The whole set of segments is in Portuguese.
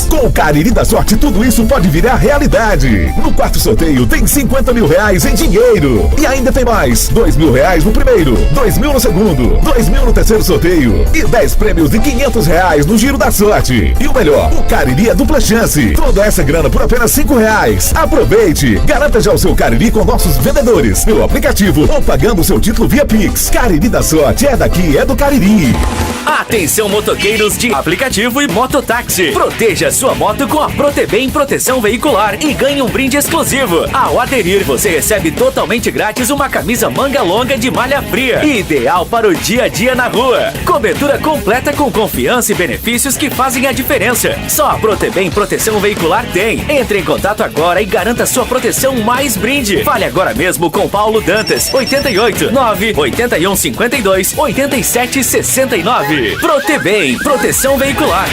Com o Cariri da Sorte, tudo isso pode virar realidade. No quarto sorteio tem 50 mil reais em dinheiro. E ainda tem mais: 2 mil reais no primeiro, 2 mil no segundo, 2 mil no terceiro sorteio e 10 prêmios de 500 reais no Giro da Sorte. E o melhor, o Cariri é dupla chance. Toda essa grana por apenas 5 reais. Aproveite! Garanta já o seu Cariri com nossos vendedores, pelo aplicativo ou pagando o seu título via Pix. Cariri da Sorte é daqui, é do Cariri. Atenção, motoqueiros de aplicativo e mototáxi. Proteja sua moto com a Protebem Proteção Veicular e ganhe um brinde exclusivo. Ao aderir, você recebe totalmente grátis uma camisa manga longa de malha fria, ideal para o dia a dia na rua. Cobertura completa com confiança e benefícios que fazem a diferença. Só a Protebem Proteção Veicular tem. Entre em contato agora e garanta sua proteção mais brinde. Fale agora mesmo com Paulo Dantas, 88 9 81 52 87 69. Protebem Proteção Veicular.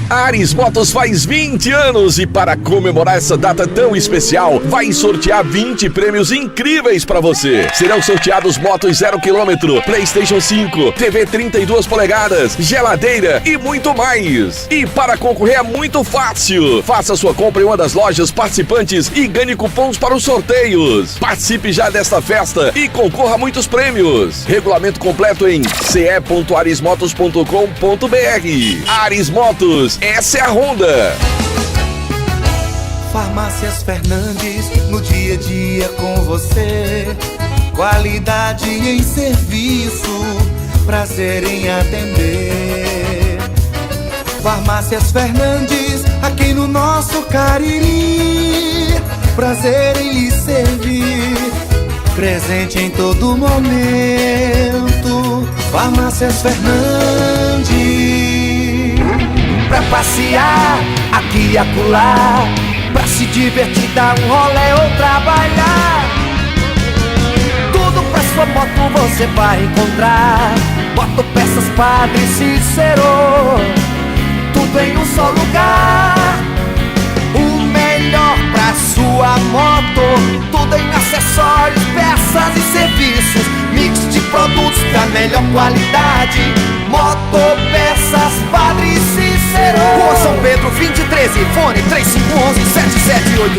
Ares Motos faz 20 anos e para comemorar essa data tão especial, vai sortear 20 prêmios incríveis para você. Serão sorteados motos 0 km, PlayStation 5, TV 32 polegadas, geladeira e muito mais. E para concorrer é muito fácil. Faça sua compra em uma das lojas participantes e ganhe cupons para os sorteios. Participe já desta festa e concorra a muitos prêmios. Regulamento completo em ce.arismotos.com.br. Ares Motos, essa é a Honda. Farmácias Fernandes, no dia a dia com você. Qualidade em serviço, prazer em atender. Farmácias Fernandes, aqui no nosso Cariri. Prazer em lhe servir, presente em todo momento. Farmácias Fernandes. Pra passear, aqui e acolá, pra se divertir, dar um rolê ou trabalhar. Tudo pra sua moto você vai encontrar. Motopeças Padre Cícero, tudo em um só lugar. O melhor pra sua moto, tudo em acessórios, peças e serviços. Mix de produtos da melhor qualidade. Motopeças Padre Cícero, Rua São Pedro 2013, fone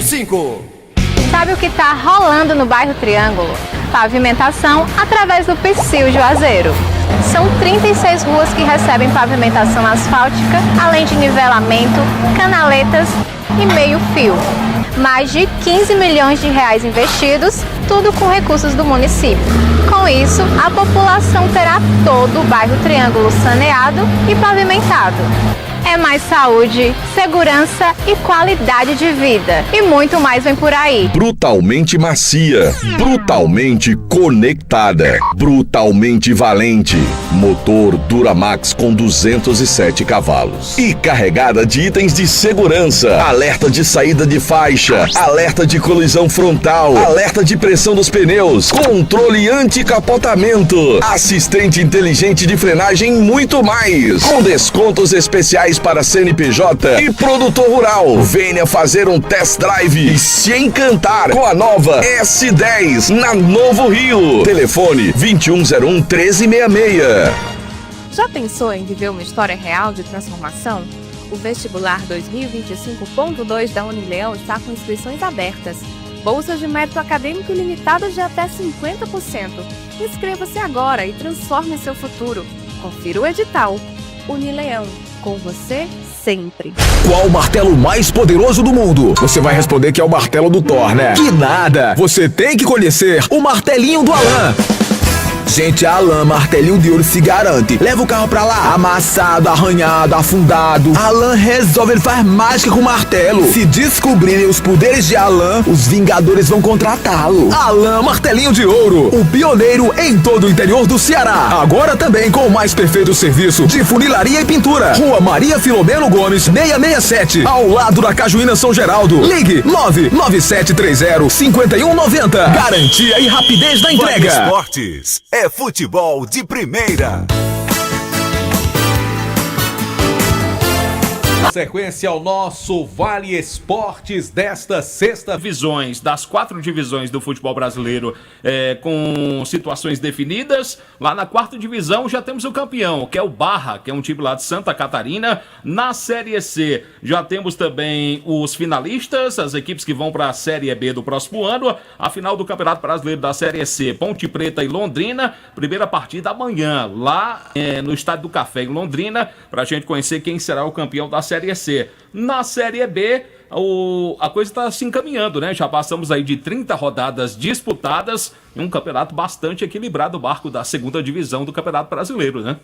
3511-7785. Sabe o que está rolando no bairro Triângulo? Pavimentação através do Psyu Juazeiro. São 36 ruas que recebem pavimentação asfáltica, além de nivelamento, canaletas e meio-fio. Mais de 15 milhões de reais investidos, tudo com recursos do município. Com isso, a população terá todo o bairro Triângulo saneado e pavimentado. É mais saúde, segurança e qualidade de vida. E muito mais vem por aí. Brutalmente macia, brutalmente conectada, brutalmente valente. Motor Duramax com 207 cavalos. E carregada de itens de segurança. Alerta de saída de faixa, alerta de colisão frontal, alerta de pressão dos pneus, controle anti-capotamento, assistente inteligente de frenagem e muito mais. Com descontos especiais para CNPJ e produtor rural. Venha fazer um test drive e se encantar com a nova S10 na Novo Rio. Telefone 2101-1366. Já pensou em viver uma história real de transformação? O vestibular 2025.2 da Unileão está com inscrições abertas. Bolsas de mérito acadêmico ilimitadas de até 50%. Inscreva-se agora e transforme seu futuro. Confira o edital. Unileão, com você sempre. Qual o martelo mais poderoso do mundo? Você vai responder que é o martelo do Thor, né? Que nada! Você tem que conhecer o martelinho do Alan. Gente, a Alan Martelinho de Ouro se garante. Leva o carro pra lá, amassado, arranhado, afundado. Alan resolve, ele faz mágica com o martelo. Se descobrirem os poderes de Alan, os Vingadores vão contratá-lo. Alan Martelinho de Ouro, o pioneiro em todo o interior do Ceará. Agora também com o mais perfeito serviço de funilaria e pintura. Rua Maria Filomeno Gomes, 667, ao lado da Cajuína São Geraldo. Ligue 99730-5190. Garantia e rapidez na entrega. Esportes é futebol de primeira. sequência ao nosso Vale Esportes desta sexta. Divisões, das 4 divisões do futebol brasileiro com situações definidas. Lá na 4ª divisão já temos o campeão, que é o Barra, que é um time lá de Santa Catarina. Na Série C já temos também os finalistas, as equipes que vão para a Série B do próximo ano. A final do Campeonato Brasileiro da Série C, Ponte Preta e Londrina. Primeira partida amanhã, lá no Estádio do Café, em Londrina, para a gente conhecer quem será o campeão da Série C. Na Série B, a coisa está se encaminhando, né? Já passamos aí de 30 rodadas disputadas em um campeonato bastante equilibrado, o barco da 2ª divisão do Campeonato Brasileiro, né?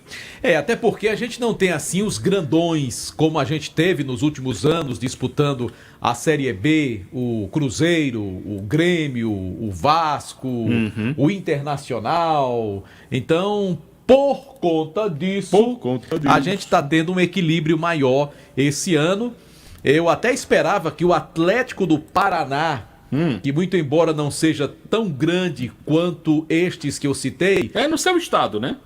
Até porque a gente não tem assim os grandões como a gente teve nos últimos anos disputando a Série B, o Cruzeiro, o Grêmio, o Vasco, o Internacional. Então, por conta disso, a gente está tendo um equilíbrio maior esse ano. Eu até esperava que o Atlético do Paraná, que muito embora não seja tão grande quanto estes que eu citei... É no seu estado, né?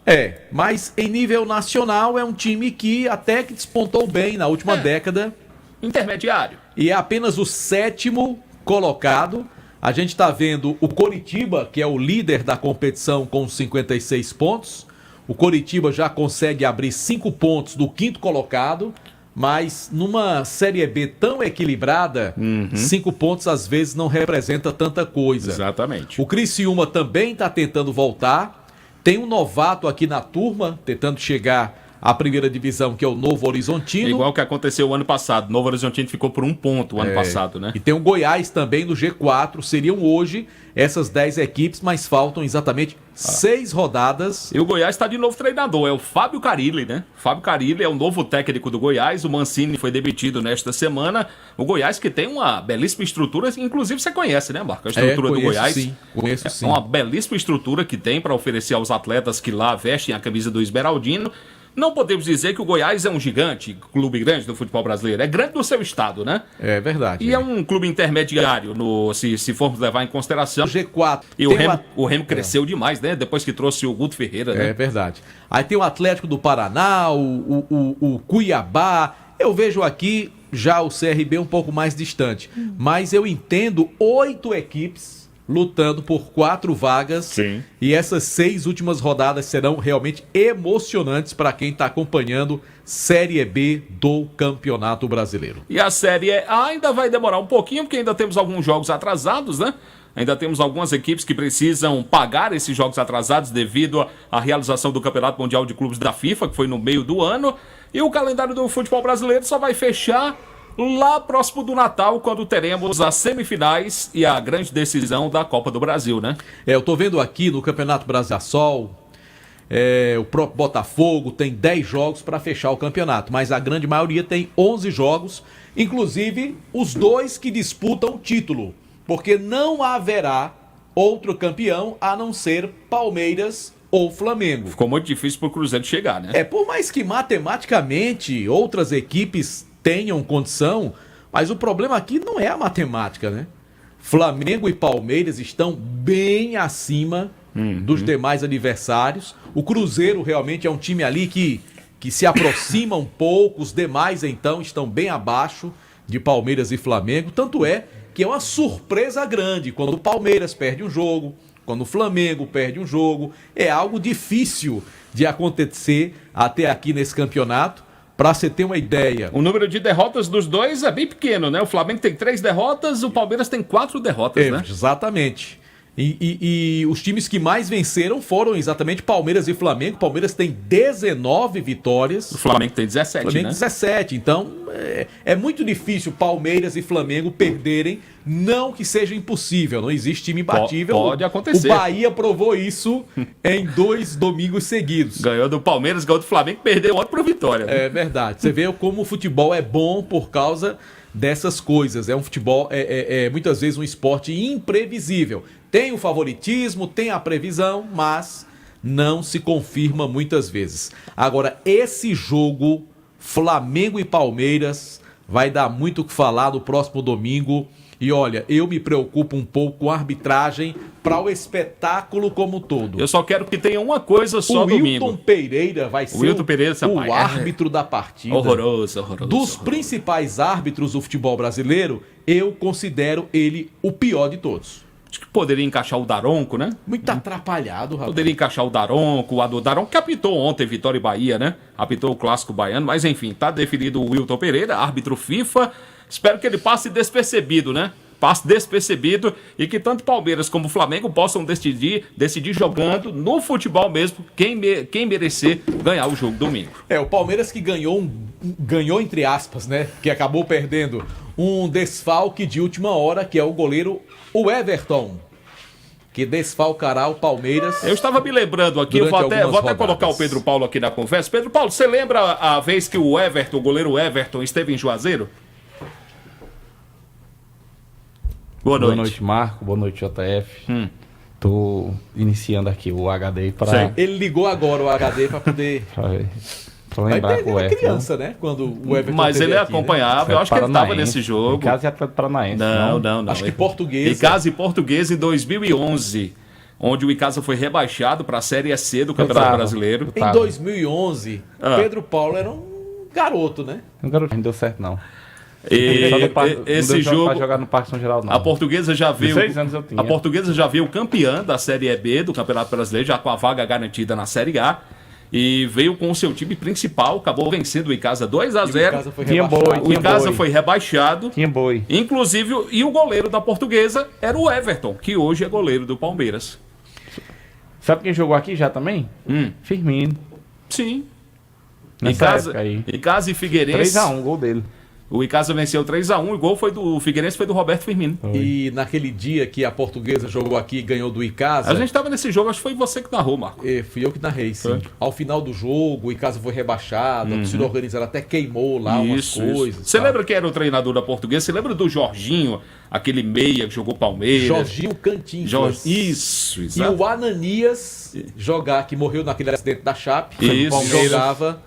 Mas em nível nacional é um time que até que despontou bem na última década. Intermediário. E é apenas o 7º colocado. A gente está vendo o Coritiba, que é o líder da competição com 56 pontos. O Coritiba já consegue abrir 5 pontos do 5º colocado, mas numa Série B tão equilibrada, 5 pontos às vezes não representa tanta coisa. Exatamente. O Criciúma também está tentando voltar. Tem um novato aqui na turma, tentando chegar à 1ª divisão, que é o Novo Horizontino. Igual que aconteceu o ano passado. Novo Horizontino ficou por 1 ponto o ano passado, né? E tem o Goiás também no G4. Seriam hoje essas 10 equipes, mas faltam exatamente 6 rodadas. E o Goiás está de novo treinador, é o Fábio Carilli, né? Fábio Carilli é o novo técnico do Goiás. O Mancini foi demitido nesta semana. O Goiás que tem uma belíssima estrutura, inclusive você conhece, né, Marco? A estrutura do Goiás. Sim, conheço sim. É uma belíssima estrutura que tem para oferecer aos atletas que lá vestem a camisa do Esmeraldino. Não podemos dizer que o Goiás é um gigante, clube grande do futebol brasileiro. É grande no seu estado, né? É verdade. E é um clube intermediário, se formos levar em consideração. O G4. E o Remo cresceu demais, né? Depois que trouxe o Guto Ferreira, né? É verdade. Aí tem o Atlético do Paraná, o Cuiabá. Eu vejo aqui já o CRB um pouco mais distante. Mas eu entendo 8 equipes lutando por 4 vagas. Sim. E essas 6 últimas rodadas serão realmente emocionantes para quem está acompanhando Série B do Campeonato Brasileiro. E a Série A ainda vai demorar um pouquinho, porque ainda temos alguns jogos atrasados, né? Ainda temos algumas equipes que precisam pagar esses jogos atrasados devido à realização do Campeonato Mundial de Clubes da FIFA, que foi no meio do ano. E o calendário do futebol brasileiro só vai fechar lá próximo do Natal, quando teremos as semifinais e a grande decisão da Copa do Brasil, né? Eu tô vendo aqui no Campeonato Brasasol, o próprio Botafogo tem 10 jogos para fechar o campeonato, mas a grande maioria tem 11 jogos, inclusive os 2 que disputam o título, porque não haverá outro campeão a não ser Palmeiras ou Flamengo. Ficou muito difícil pro Cruzeiro chegar, né? Por mais que matematicamente outras equipes tenham condição, mas o problema aqui não é a matemática, né? Flamengo e Palmeiras estão bem acima dos demais adversários. O Cruzeiro realmente é um time ali que se aproxima um pouco, os demais então estão bem abaixo de Palmeiras e Flamengo, tanto é que é uma surpresa grande quando o Palmeiras perde um jogo, quando o Flamengo perde um jogo. É algo difícil de acontecer até aqui nesse campeonato. Pra você ter uma ideia, o número de derrotas dos dois é bem pequeno, né? O Flamengo tem 3 derrotas, o Palmeiras tem 4 derrotas, né? Exatamente. E os times que mais venceram foram exatamente Palmeiras e Flamengo. Palmeiras tem 19 vitórias. O Flamengo tem 17, Flamengo né? 17. Então, é muito difícil Palmeiras e Flamengo perderem. Não que seja impossível, não existe time imbatível. Pode acontecer. O Bahia provou isso em 2 domingos seguidos. Ganhou do Palmeiras, ganhou do Flamengo, perdeu outro pro Vitória. Né? É verdade. Você vê como o futebol é bom por causa dessas coisas. É um futebol, muitas vezes um esporte imprevisível. Tem o favoritismo, tem a previsão, mas não se confirma muitas vezes. Agora, esse jogo, Flamengo e Palmeiras, vai dar muito o que falar no próximo domingo. E olha, eu me preocupo um pouco com a arbitragem para o espetáculo como um todo. Eu só quero que tenha uma coisa só domingo. O Wilton Pereira vai ser o árbitro da partida. Horroroso. Dos principais árbitros do futebol brasileiro, eu considero ele o pior de todos. Acho que poderia encaixar o Daronco, né? Muito atrapalhado, rapaz. Poderia encaixar o Daronco, o Ador Daronco, que apitou ontem Vitória e Bahia, né? Apitou o clássico baiano, mas enfim, tá definido o Wilton Pereira, árbitro FIFA. Espero que ele passe despercebido, né? Passe despercebido e que tanto Palmeiras como Flamengo possam decidir jogando no futebol mesmo quem merecer ganhar o jogo domingo. O Palmeiras que ganhou entre aspas, né? Que acabou perdendo um desfalque de última hora, que é o goleiro o Everton, que desfalcará o Palmeiras. Eu estava me lembrando aqui, eu vou até colocar o Pedro Paulo aqui na conversa. Pedro Paulo, você lembra a vez que o goleiro Everton esteve em Juazeiro? Boa noite, Marco. Boa noite, JF. Tô iniciando aqui o HD para... Ele ligou agora o HD para poder... Pra lembrar com o Everton. Criança, né? Quando o Everton Mas ele aqui, acompanhava, né? Eu acho que ele estava nesse jogo. Icasa e Atlético Paranaense. Não. Acho que Portuguesa. Icasa e Portuguesa em 2011. Onde o Icasa foi rebaixado para a Série C do Campeonato Brasileiro. Em 2011, Pedro Paulo era um garoto, né? Um garoto, não deu certo, não. Esse jogo para jogar no Parque São Geraldo, não. A Portuguesa já veio. 16 anos eu tinha. A Portuguesa já veio campeã da Série B do Campeonato Brasileiro, já com a vaga garantida na Série A. E veio com o seu time principal, acabou vencendo o Icasa 2-0. O Icasa foi rebaixado. Tinha boi. Inclusive, e o goleiro da Portuguesa era o Everton, que hoje é goleiro do Palmeiras. Sabe quem jogou aqui já também? Firmino. Sim. Icasa e Figueirense. 3-1, gol dele. O Icasa venceu 3-1, o gol foi do Figueirense, foi do Roberto Firmino. E naquele dia que a Portuguesa jogou aqui e ganhou do Icasa... A gente estava nesse jogo, acho que foi você que narrou, Marco. Fui eu que narrei, sim. Ao final do jogo, o Icasa foi rebaixado, a torcida organizada até queimou lá umas coisas. Você lembra quem era o treinador da Portuguesa? Você lembra do Jorginho, aquele meia que jogou Palmeiras? Jorginho Cantinflas. Isso, exato. E o Ananias, que morreu naquele acidente da Chape, jogava...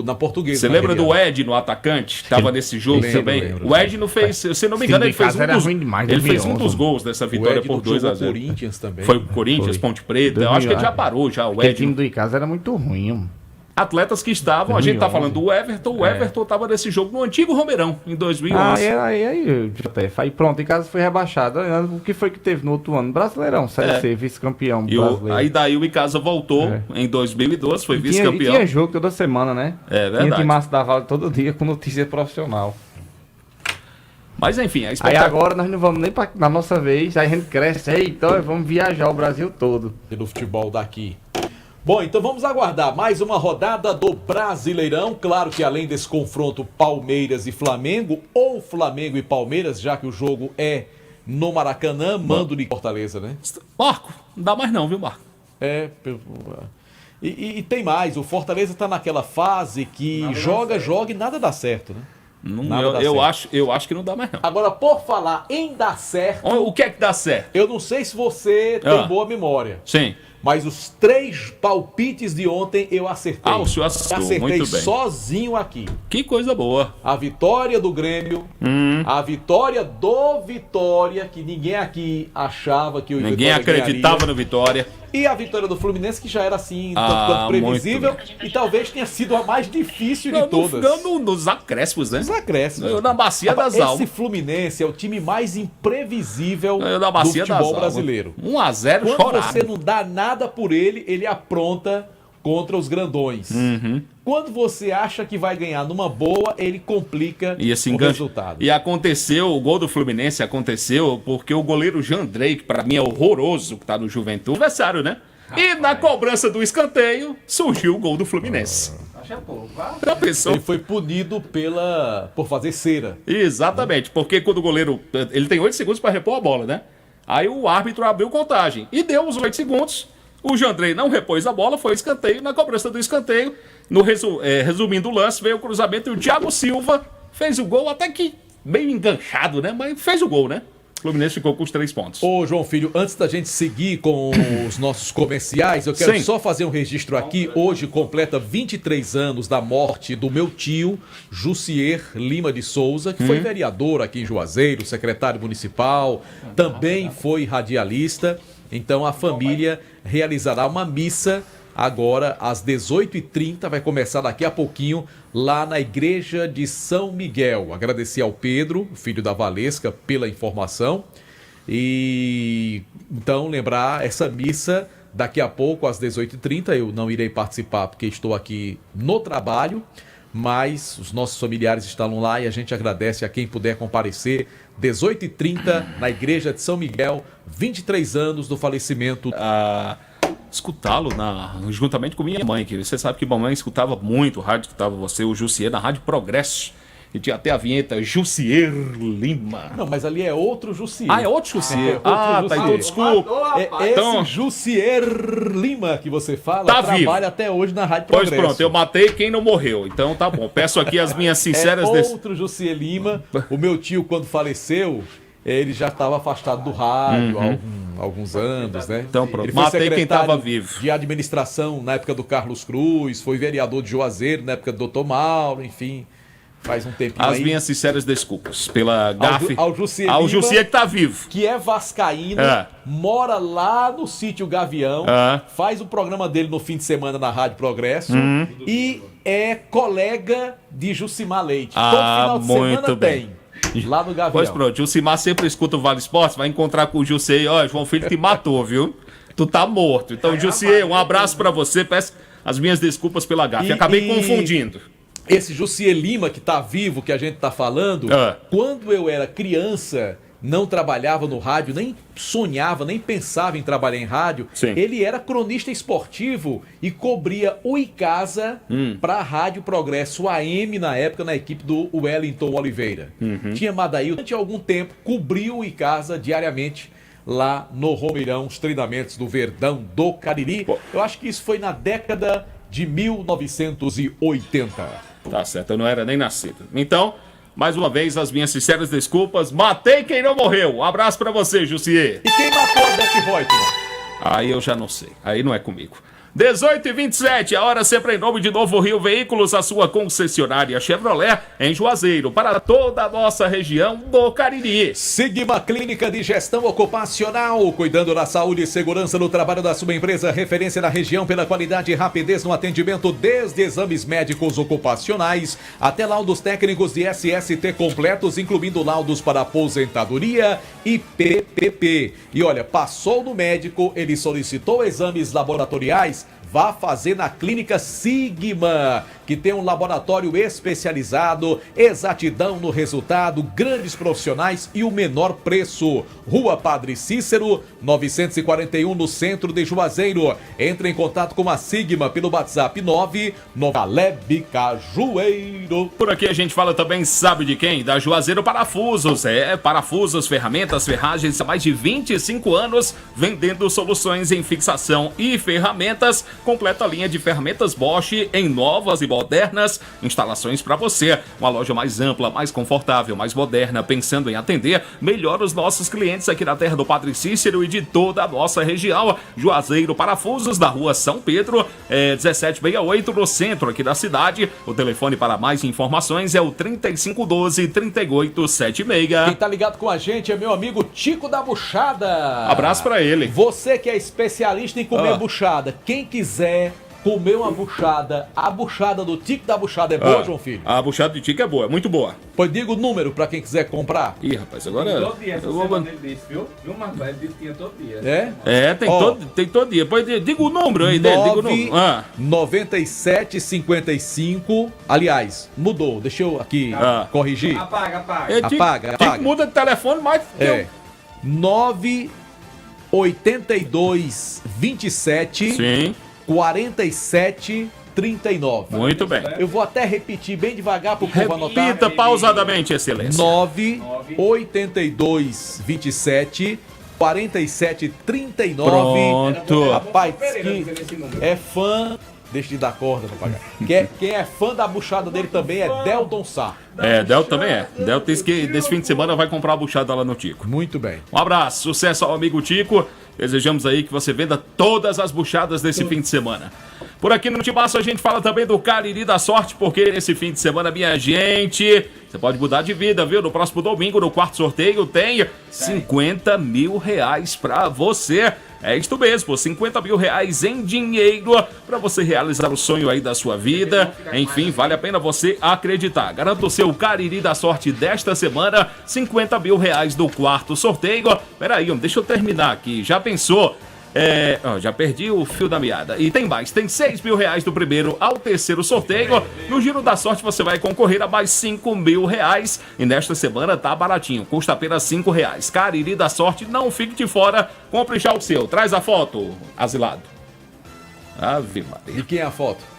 na Portuguesa. Você lembra do Ed no atacante? Estava nesse jogo também. Lembro. O Ed não fez, se não me engano, ele fez um dos gols dessa vitória por 2-0. Foi o Corinthians também. Foi o Corinthians, Ponte Preta. Eu acho que ele já parou já. O time do Icasa era muito ruim. Atletas que estavam, a gente tá falando do Everton. O Everton estava nesse jogo no antigo Romeirão, em 2011. Aí pronto, Icasa foi rebaixado. O que foi que teve no outro ano? Brasileirão, Série C, vice-campeão brasileiro. Aí daí o Icasa voltou em 2012, foi vice-campeão. Tinha jogo toda semana, né? É verdade. Tinha de Márcio da Vale todo dia com notícia profissional. Mas enfim, Aí agora nós não vamos nem na nossa vez, aí a gente cresce, então vamos viajar o Brasil todo. Pelo futebol daqui. Bom, então vamos aguardar mais uma rodada do Brasileirão. Claro que além desse confronto Palmeiras e Flamengo, ou Flamengo e Palmeiras, já que o jogo é no Maracanã, mando de Fortaleza, né? Marco, não dá mais não, viu, Marco? E tem mais, o Fortaleza tá naquela fase que joga e nada dá certo, né? Eu acho que não dá mais não. Agora, por falar em dar certo... O que é que dá certo? Eu não sei se você tem boa memória. Sim. Mas os 3 palpites de ontem eu acertei. O senhor acertou, acertei muito bem. Sozinho aqui. Que coisa boa. A vitória do Grêmio, a vitória do Vitória, que ninguém aqui achava que o Ninguém acreditava no Vitória. E a vitória do Fluminense, que já era assim, tanto quanto previsível, e talvez tenha sido a mais difícil de todas. Nos acréscimos, né? Nos acréscimos. Na bacia das almas. Esse Fluminense é o time mais imprevisível do futebol brasileiro. 1-0 chorado. Quando você não dá nada por ele, ele apronta contra os grandões. Quando você acha que vai ganhar numa boa, ele complica o resultado. E aconteceu, o gol do Fluminense aconteceu porque o goleiro Jandrei, que pra mim é horroroso, que tá no Juventude, adversário, né? E na cobrança do escanteio, surgiu o gol do Fluminense. Ele foi punido por fazer cera. Exatamente, porque quando o goleiro... Ele tem 8 segundos para repor a bola, né? Aí o árbitro abriu contagem e deu os 8 segundos. O Jandrei não repôs a bola, foi escanteio. Na cobrança do escanteio, resumindo o lance, veio o cruzamento e o Thiago Silva fez o gol, até que meio enganchado, né? Mas fez o gol, né? Fluminense ficou com os 3 pontos. Ô, João Filho, antes da gente seguir com os nossos comerciais, eu quero Sim. só fazer um registro aqui. Hoje completa 23 anos da morte do meu tio, Jussier Lima de Souza, que foi vereador aqui em Juazeiro, secretário municipal, também foi radialista. Então a família realizará uma missa agora às 18h30, vai começar daqui a pouquinho, lá na igreja de São Miguel. Agradecer ao Pedro, filho da Valesca, pela informação. E então lembrar essa missa daqui a pouco às 18h30. Eu não irei participar porque estou aqui no trabalho, mas os nossos familiares estão lá e a gente agradece a quem puder comparecer. 18h30 na igreja de São Miguel, 23 anos do falecimento. Escutá-lo juntamente com minha mãe, que você sabe que mamãe escutava muito o rádio, escutava você, o Jussier, na Rádio Progresso. E tinha até a vinheta Jussier Lima. Não, mas ali é outro Jussier. Ah, é outro Jussier. Tá, então desculpa. Esse Então, Jussier Lima que você fala, tá trabalha vivo. até hoje na Rádio Pois Progresso. pronto, eu matei quem não morreu. Então tá bom. Peço aqui as minhas sinceras... Outro Jussier Lima. O meu tio, quando faleceu, ele já estava afastado do rádio há alguns anos, né? Então pronto, Ele foi matei quem secretário estava vivo. de administração na época do Carlos Cruz, foi vereador de Juazeiro na época do Dr. Mauro, enfim... Faz um tempinho As aí. minhas sinceras desculpas pela gafe. Ao Jussier Ao Lima, Jussier que tá vivo. que é vascaíno, mora lá no sítio Gavião, faz o programa dele no fim de semana na Rádio Progresso e é colega de Jucimar Leite. Todo final de semana muito bem. tem. Lá no Gavião. Pois pronto, o Jucimar sempre escuta o Vale Esportes, vai encontrar com o Jussier e, ó, João Filho te matou, viu? Tu tá morto. Então, Jussier, um abraço pra você, peço as minhas desculpas pela gafe. Acabei confundindo. Esse Jussier Lima que tá vivo, que a gente tá falando, quando eu era criança, não trabalhava no rádio, nem sonhava, nem pensava em trabalhar em rádio, ele era cronista esportivo e cobria o Icasa pra Rádio Progresso AM na época, na equipe do Wellington Oliveira. Tinha Madail, durante algum tempo, cobriu o Icasa diariamente lá no Romeirão, os treinamentos do Verdão do Cariri. Eu acho que isso foi na década de 1980. Tá certo, eu não era nem nascido. Então, mais uma vez, as minhas sinceras desculpas. Matei quem não morreu. Um abraço pra você, Jussier. E quem matou a Beck Reutemann? Aí eu já não sei. Aí não é comigo. 18h27, a hora sempre em nome de Novo Rio Veículos, a sua concessionária Chevrolet em Juazeiro, para toda a nossa região do Cariri. Sigma Clínica de Gestão Ocupacional, cuidando da saúde e segurança no trabalho da sua empresa, referência na região pela qualidade e rapidez no atendimento, desde exames médicos ocupacionais até laudos técnicos de SST completos, incluindo laudos para aposentadoria e PPP. E olha, passou no médico, ele solicitou exames laboratoriais, vá fazer na Clínica Sigma, que tem um laboratório especializado, exatidão no resultado, grandes profissionais e o menor preço. Rua Padre Cícero, 941, no centro de Juazeiro. Entre em contato com a Sigma pelo WhatsApp 999 Cajueiro. Por aqui a gente fala também, sabe de quem? Da Juazeiro Parafusos. Parafusos, ferramentas, ferragens há mais de 25 anos, vendendo soluções em fixação e ferramentas. Completa a linha de ferramentas Bosch em novas e modernas instalações para você. Uma loja mais ampla, mais confortável, mais moderna, pensando em atender melhor os nossos clientes aqui na terra do Padre Cícero e de toda a nossa região. Juazeiro Parafusos, na rua São Pedro, 1768, no centro aqui da cidade. O telefone para mais informações é o 3512-3876. Quem tá ligado com a gente é meu amigo Tico da Buchada. Abraço para ele. Você que é especialista em comer buchada, quem quiser comer uma buchada, a buchada do Tico da Buchada é boa, João Filho? A buchada de Tico é boa, é muito boa. Pois diga o número pra quem quiser comprar. Ih, rapaz, agora... Todo dia, essa semana ele disse, viu? Viu, Marcos? Ele disse que tinha todo dia. Tem todo dia. Pois diga o número aí dele, diga o número. 9755, aliás, mudou, deixa eu aqui corrigir. Apaga. Apaga. Muda de telefone, mas... 98227 Sim. 4739. Muito bem. Eu vou até repetir bem devagar pro povo anotar. Repita pausadamente, excelência. 98227 4739. Pronto. Rapaz, que é fã Deixa de dar corda, papagaio. Quem é fã da buchada dele também é Delton Sá. Delton também é. Delton disse que desse fim de semana vai comprar a buchada lá no Tico. Muito bem. Um abraço, sucesso ao amigo Tico. Desejamos aí que você venda todas as buchadas desse fim de semana. Por aqui no Tibaço a gente fala também do Cariri da Sorte, porque esse fim de semana, minha gente, você pode mudar de vida, viu? No próximo domingo, no quarto sorteio, tem 50 mil reais pra você. É isto mesmo, 50 mil reais em dinheiro pra você realizar o sonho aí da sua vida. Enfim, vale a pena você acreditar. Garanta o seu Cariri da Sorte desta semana, 50 mil reais do quarto sorteio. Peraí, deixa eu terminar aqui. Já pensou? Já perdi o fio da meada. E tem mais, tem 6 mil reais do primeiro ao terceiro sorteio. No Giro da Sorte você vai concorrer a mais 5 mil reais. E nesta semana tá baratinho, custa apenas 5 reais. Cariri da Sorte, não fique de fora, compre já o seu. Traz a foto, Asilado. Ave Maria. De quem é a foto?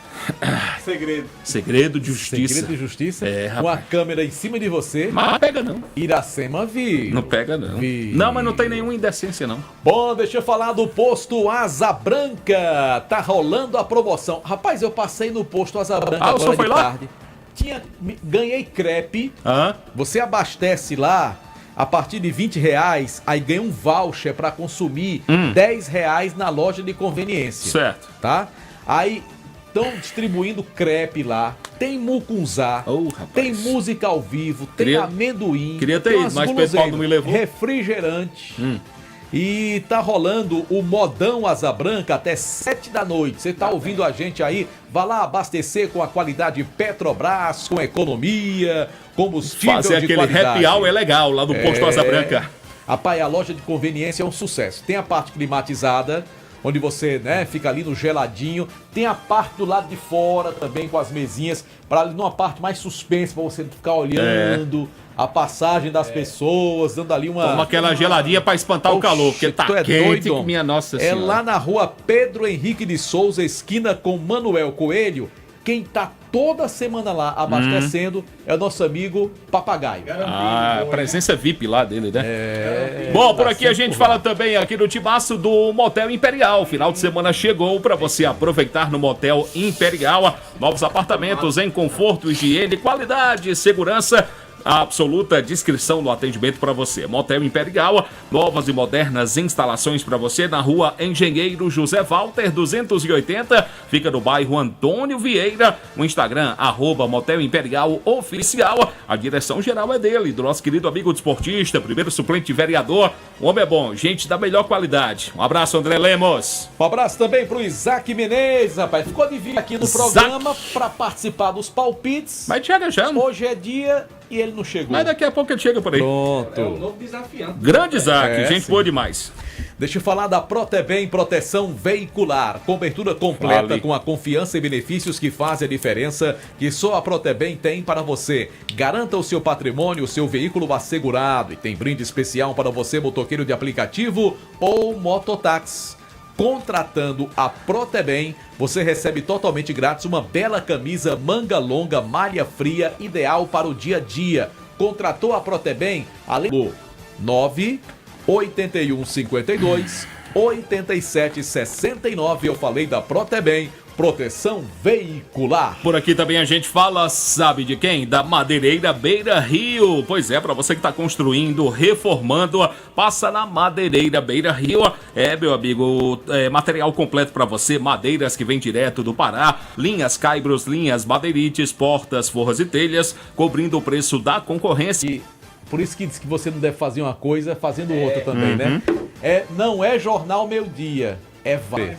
Segredo de justiça. Segredo de justiça? Rapaz. Com a câmera em cima de você. Mas não pega não. Iracema vi. Não pega não. Não, mas não tem nenhuma indecência não. Bom, deixa eu falar do posto Asa Branca. Tá rolando a promoção. Rapaz, eu passei no posto Asa Branca agora você foi lá? tarde. Ganhei crepe. Você abastece lá a partir de 20 reais, aí ganha um voucher para consumir 10 reais na loja de conveniência. Certo. Tá? Aí estão distribuindo crepe lá, tem mucunzá, tem música ao vivo, tem amendoim, queria ter ido, mas o pessoal não me levou. Refrigerante. E tá rolando o modão Asa Branca até 7 da noite. Você tá ouvindo a gente aí? Vá lá abastecer com a qualidade Petrobras, com economia, combustível fazer de aquele qualidade. happy hour é legal lá do posto Asa Branca. Rapaz, a loja de conveniência é um sucesso. Tem a parte climatizada, onde você, fica ali no geladinho. Tem a parte do lado de fora também, com as mesinhas, para ali numa parte mais suspensa, para você ficar olhando a passagem das pessoas, dando ali uma... Toma aquela geladinha para espantar o calor, porque tá quente, doido. minha nossa senhora. É lá na rua Pedro Henrique de Souza, esquina com Manuel Coelho. Quem tá toda semana lá abastecendo é o nosso amigo Papagaio. A presença VIP lá dele, né? Bom, por aqui a gente fala também aqui no Tibaço do Motel Imperial. Final de semana chegou para você aproveitar no Motel Imperial. Novos apartamentos em conforto, higiene, qualidade, segurança. A absoluta descrição do atendimento para você. Motel Imperial, novas e modernas instalações para você na rua Engenheiro José Walter 280, fica no bairro Antônio Vieira. O Instagram, @Motel Imperial Oficial. A direção geral é dele, do nosso querido amigo desportista, primeiro suplente vereador. O homem é bom, gente da melhor qualidade. Um abraço, André Lemos. Um abraço também pro Isaac Menezes, rapaz. Ficou de vir aqui no programa para participar dos palpites. Mas chega já. Hoje é dia e ele não chegou. Mas daqui a pouco ele chega por aí. Pronto. É um novo desafiante. Grande Isaac, gente boa demais. Deixa eu falar da Protebem Proteção Veicular. Cobertura completa com a confiança e benefícios que fazem a diferença que só a Protebem tem para você. Garanta o seu patrimônio, o seu veículo assegurado. E tem brinde especial para você, motoqueiro de aplicativo ou mototáxi. Contratando a Protebem, você recebe totalmente grátis uma bela camisa manga longa, malha fria, ideal para o dia a dia. Contratou a Protebem? Além do 98152 8769. Eu falei da Protebem. Proteção veicular. Por aqui também a gente fala, sabe de quem? Da Madeireira Beira Rio. Pois é, para você que está construindo, reformando, passa na Madeireira Beira Rio. Meu amigo, material completo para você, madeiras que vem direto do Pará, linhas caibros, linhas madeirites, portas, forras e telhas, cobrindo o preço da concorrência. E por isso que diz que você não deve fazer uma coisa fazendo outra também, né? Não é Jornal Meio Dia. É Vale.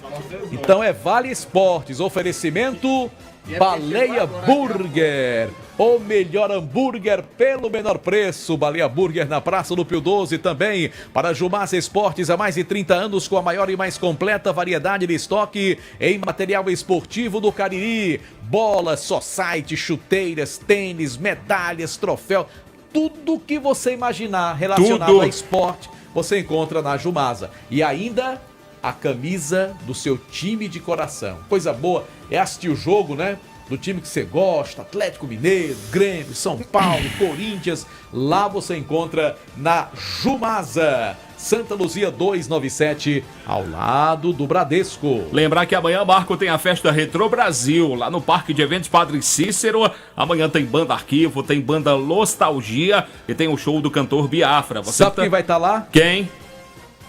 Então é Vale Esportes, oferecimento Baleia Burger, o melhor hambúrguer pelo menor preço. Baleia Burger na Praça do Pio 12 também. Para Jumasa Esportes, há mais de 30 anos com a maior e mais completa variedade de estoque em material esportivo do Cariri. Bolas, society, chuteiras, tênis, medalhas, troféu, tudo que você imaginar relacionado a esporte, você encontra na Jumasa. E ainda a camisa do seu time de coração. Coisa boa é assistir o jogo, né? do time que você gosta, Atlético Mineiro, Grêmio, São Paulo, Corinthians, lá você encontra na Jumasa, Santa Luzia 297, ao lado do Bradesco. Lembrar que amanhã, Marco, tem a festa Retro Brasil, lá no Parque de Eventos Padre Cícero. Amanhã tem banda Arquivo, tem banda Nostalgia e tem o show do cantor Biafra. Sabe quem vai estar lá? Quem?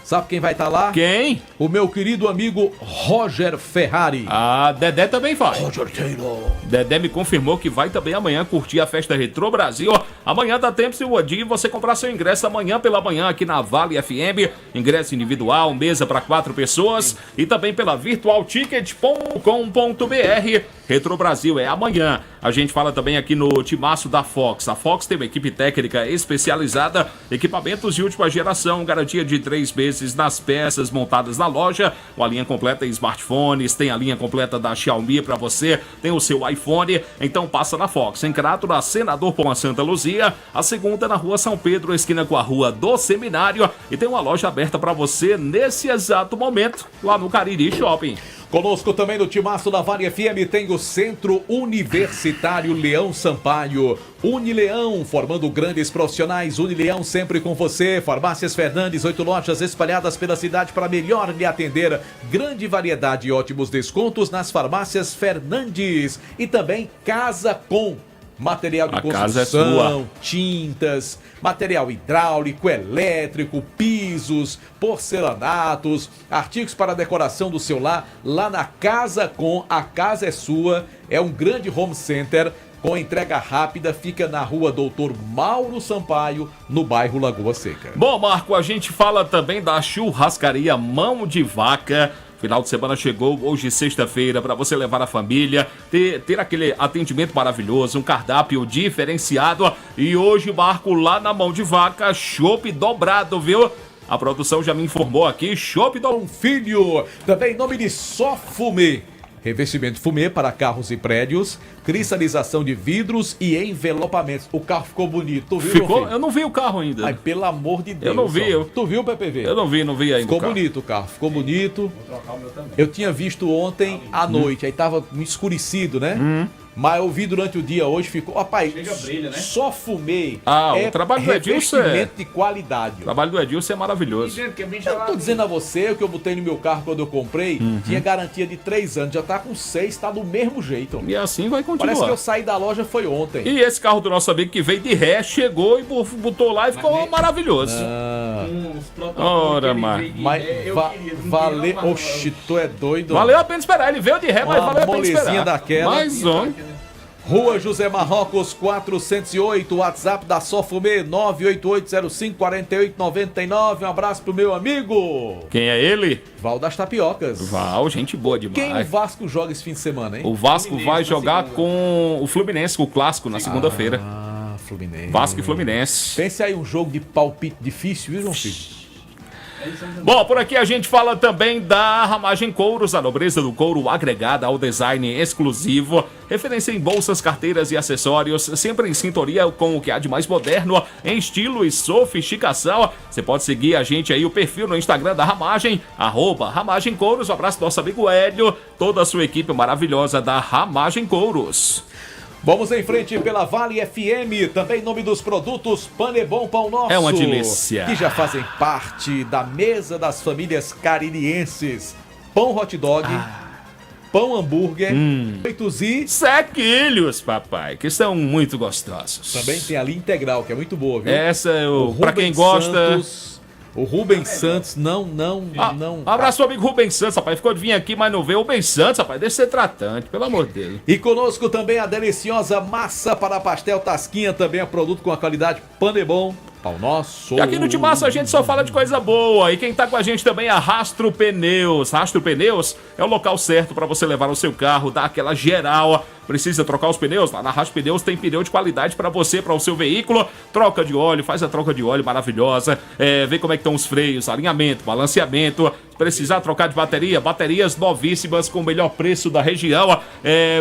Sabe quem vai estar lá? Quem? O meu querido amigo Roger Ferrari. Ah, Dedé também vai. Roger Taylor. Dedé me confirmou que vai também amanhã curtir a festa Retro Brasil. Amanhã dá tempo de você comprar seu ingresso amanhã pela manhã aqui na Vale FM. Ingresso individual, mesa para 4 pessoas e também pela virtualticket.com.br. Retro Brasil é amanhã. A gente fala também aqui no timaço da Fox. A Fox tem uma equipe técnica especializada, equipamentos de última geração, garantia de 3 meses nas peças montadas na loja, uma linha completa em smartphones, tem a linha completa da Xiaomi para você, tem o seu iPhone, então passa na Fox, em Crato, na Senador Pão Santa Luzia, a segunda na Rua São Pedro, esquina com a Rua do Seminário, e tem uma loja aberta para você nesse exato momento, lá no Cariri Shopping. Conosco também no timaço da Vale FM tem o Centro Universitário Leão Sampaio. Unileão, formando grandes profissionais. Unileão sempre com você. Farmácias Fernandes, 8 lojas espalhadas pela cidade para melhor lhe atender. Grande variedade e ótimos descontos nas farmácias Fernandes. E também Casa Com. Material de construção, tintas, material hidráulico, elétrico, pisos, porcelanatos, artigos para decoração do seu lar, lá na Casa Com. A casa é sua, é um grande home center com entrega rápida, fica na Rua Doutor Mauro Sampaio, no bairro Lagoa Seca. Bom, Marco, a gente fala também da churrascaria Mão de Vaca. Final de semana chegou, hoje sexta-feira, para você levar a família, ter aquele atendimento maravilhoso, um cardápio diferenciado. E hoje, Marco, lá na Mão de Vaca, chopp dobrado, viu? A produção já me informou aqui, chopp dobrado. Um filho, também em nome de Só Fumê. Revestimento fumê para carros e prédios, cristalização de vidros e envelopamentos. O carro ficou bonito, tu viu? Ficou? Eu não vi o carro ainda. Ai, pelo amor de Deus. Eu não vi. Tu viu o PPV? Eu não vi ainda. Ficou bonito o carro, ficou bonito. Vou trocar o meu também. Eu tinha visto ontem à noite, aí tava escurecido, né? Mas eu vi durante o dia hoje, ficou... Rapaz, brilha, né? Só fumei. O trabalho do Edilson de qualidade. O trabalho do Edilson é maravilhoso. Eu tô dizendo a você, o que eu botei no meu carro quando eu comprei, tinha garantia de 3 anos, já tá com 6, tá do mesmo jeito. E assim vai continuar. Parece que eu saí da loja foi ontem. E esse carro do nosso amigo que veio de ré, chegou e botou lá e ficou maravilhoso. Ora, mas valeu. Oxi, tu é doido. Valeu a pena esperar. Ele veio de ré, mas valeu a pena esperar. Daquela. Mais um. Rua José Marrocos 408, WhatsApp da Só Fumê 988054899. Um abraço pro meu amigo. Quem é ele? Val das Tapiocas. Val, gente boa demais. Quem o Vasco joga esse fim de semana, hein? O Vasco vai jogar com o Fluminense, com o clássico, na segunda-feira. Fluminense. Vasco e Fluminense. Pense aí um jogo de palpite difícil, viu, João Filho? Bom, por aqui a gente fala também da Ramagem Couros, a nobreza do couro agregada ao design exclusivo, referência em bolsas, carteiras e acessórios, sempre em sintonia com o que há de mais moderno em estilo e sofisticação. Você pode seguir a gente aí, o perfil no Instagram da Ramagem, @Ramagem Couros. Um abraço do nosso amigo Hélio, toda a sua equipe maravilhosa da Ramagem Couros. Vamos em frente pela Vale FM, também em nome dos produtos Panebon Pão Nosso. É uma delícia. Que já fazem parte da mesa das famílias caririenses. Pão hot dog, pão hambúrguer, feitos e... sequilhos, papai, que são muito gostosos. Também tem a linha integral, que é muito boa, viu? Essa é pra quem gosta... O Rubens Santos, não. Abraço ao amigo Rubens Santos, rapaz. Ficou de vir aqui, mas não veio. O Rubens Santos, rapaz, deixa ser tratante, pelo amor dele. E conosco também a deliciosa massa para pastel Tasquinha, também é produto com a qualidade Panebon. Pão Nosso. E aqui no Timaço a gente só fala de coisa boa. E quem tá com a gente também é a Rastro Pneus. Rastro Pneus é o local certo para você levar o seu carro, dar aquela geral. Precisa trocar os pneus? Lá na Rastro Pneus tem pneu de qualidade para você, para o seu veículo. Troca de óleo, faz a troca de óleo maravilhosa. Vê como é que estão os freios, alinhamento, balanceamento. Precisar trocar de bateria, baterias novíssimas com o melhor preço da região.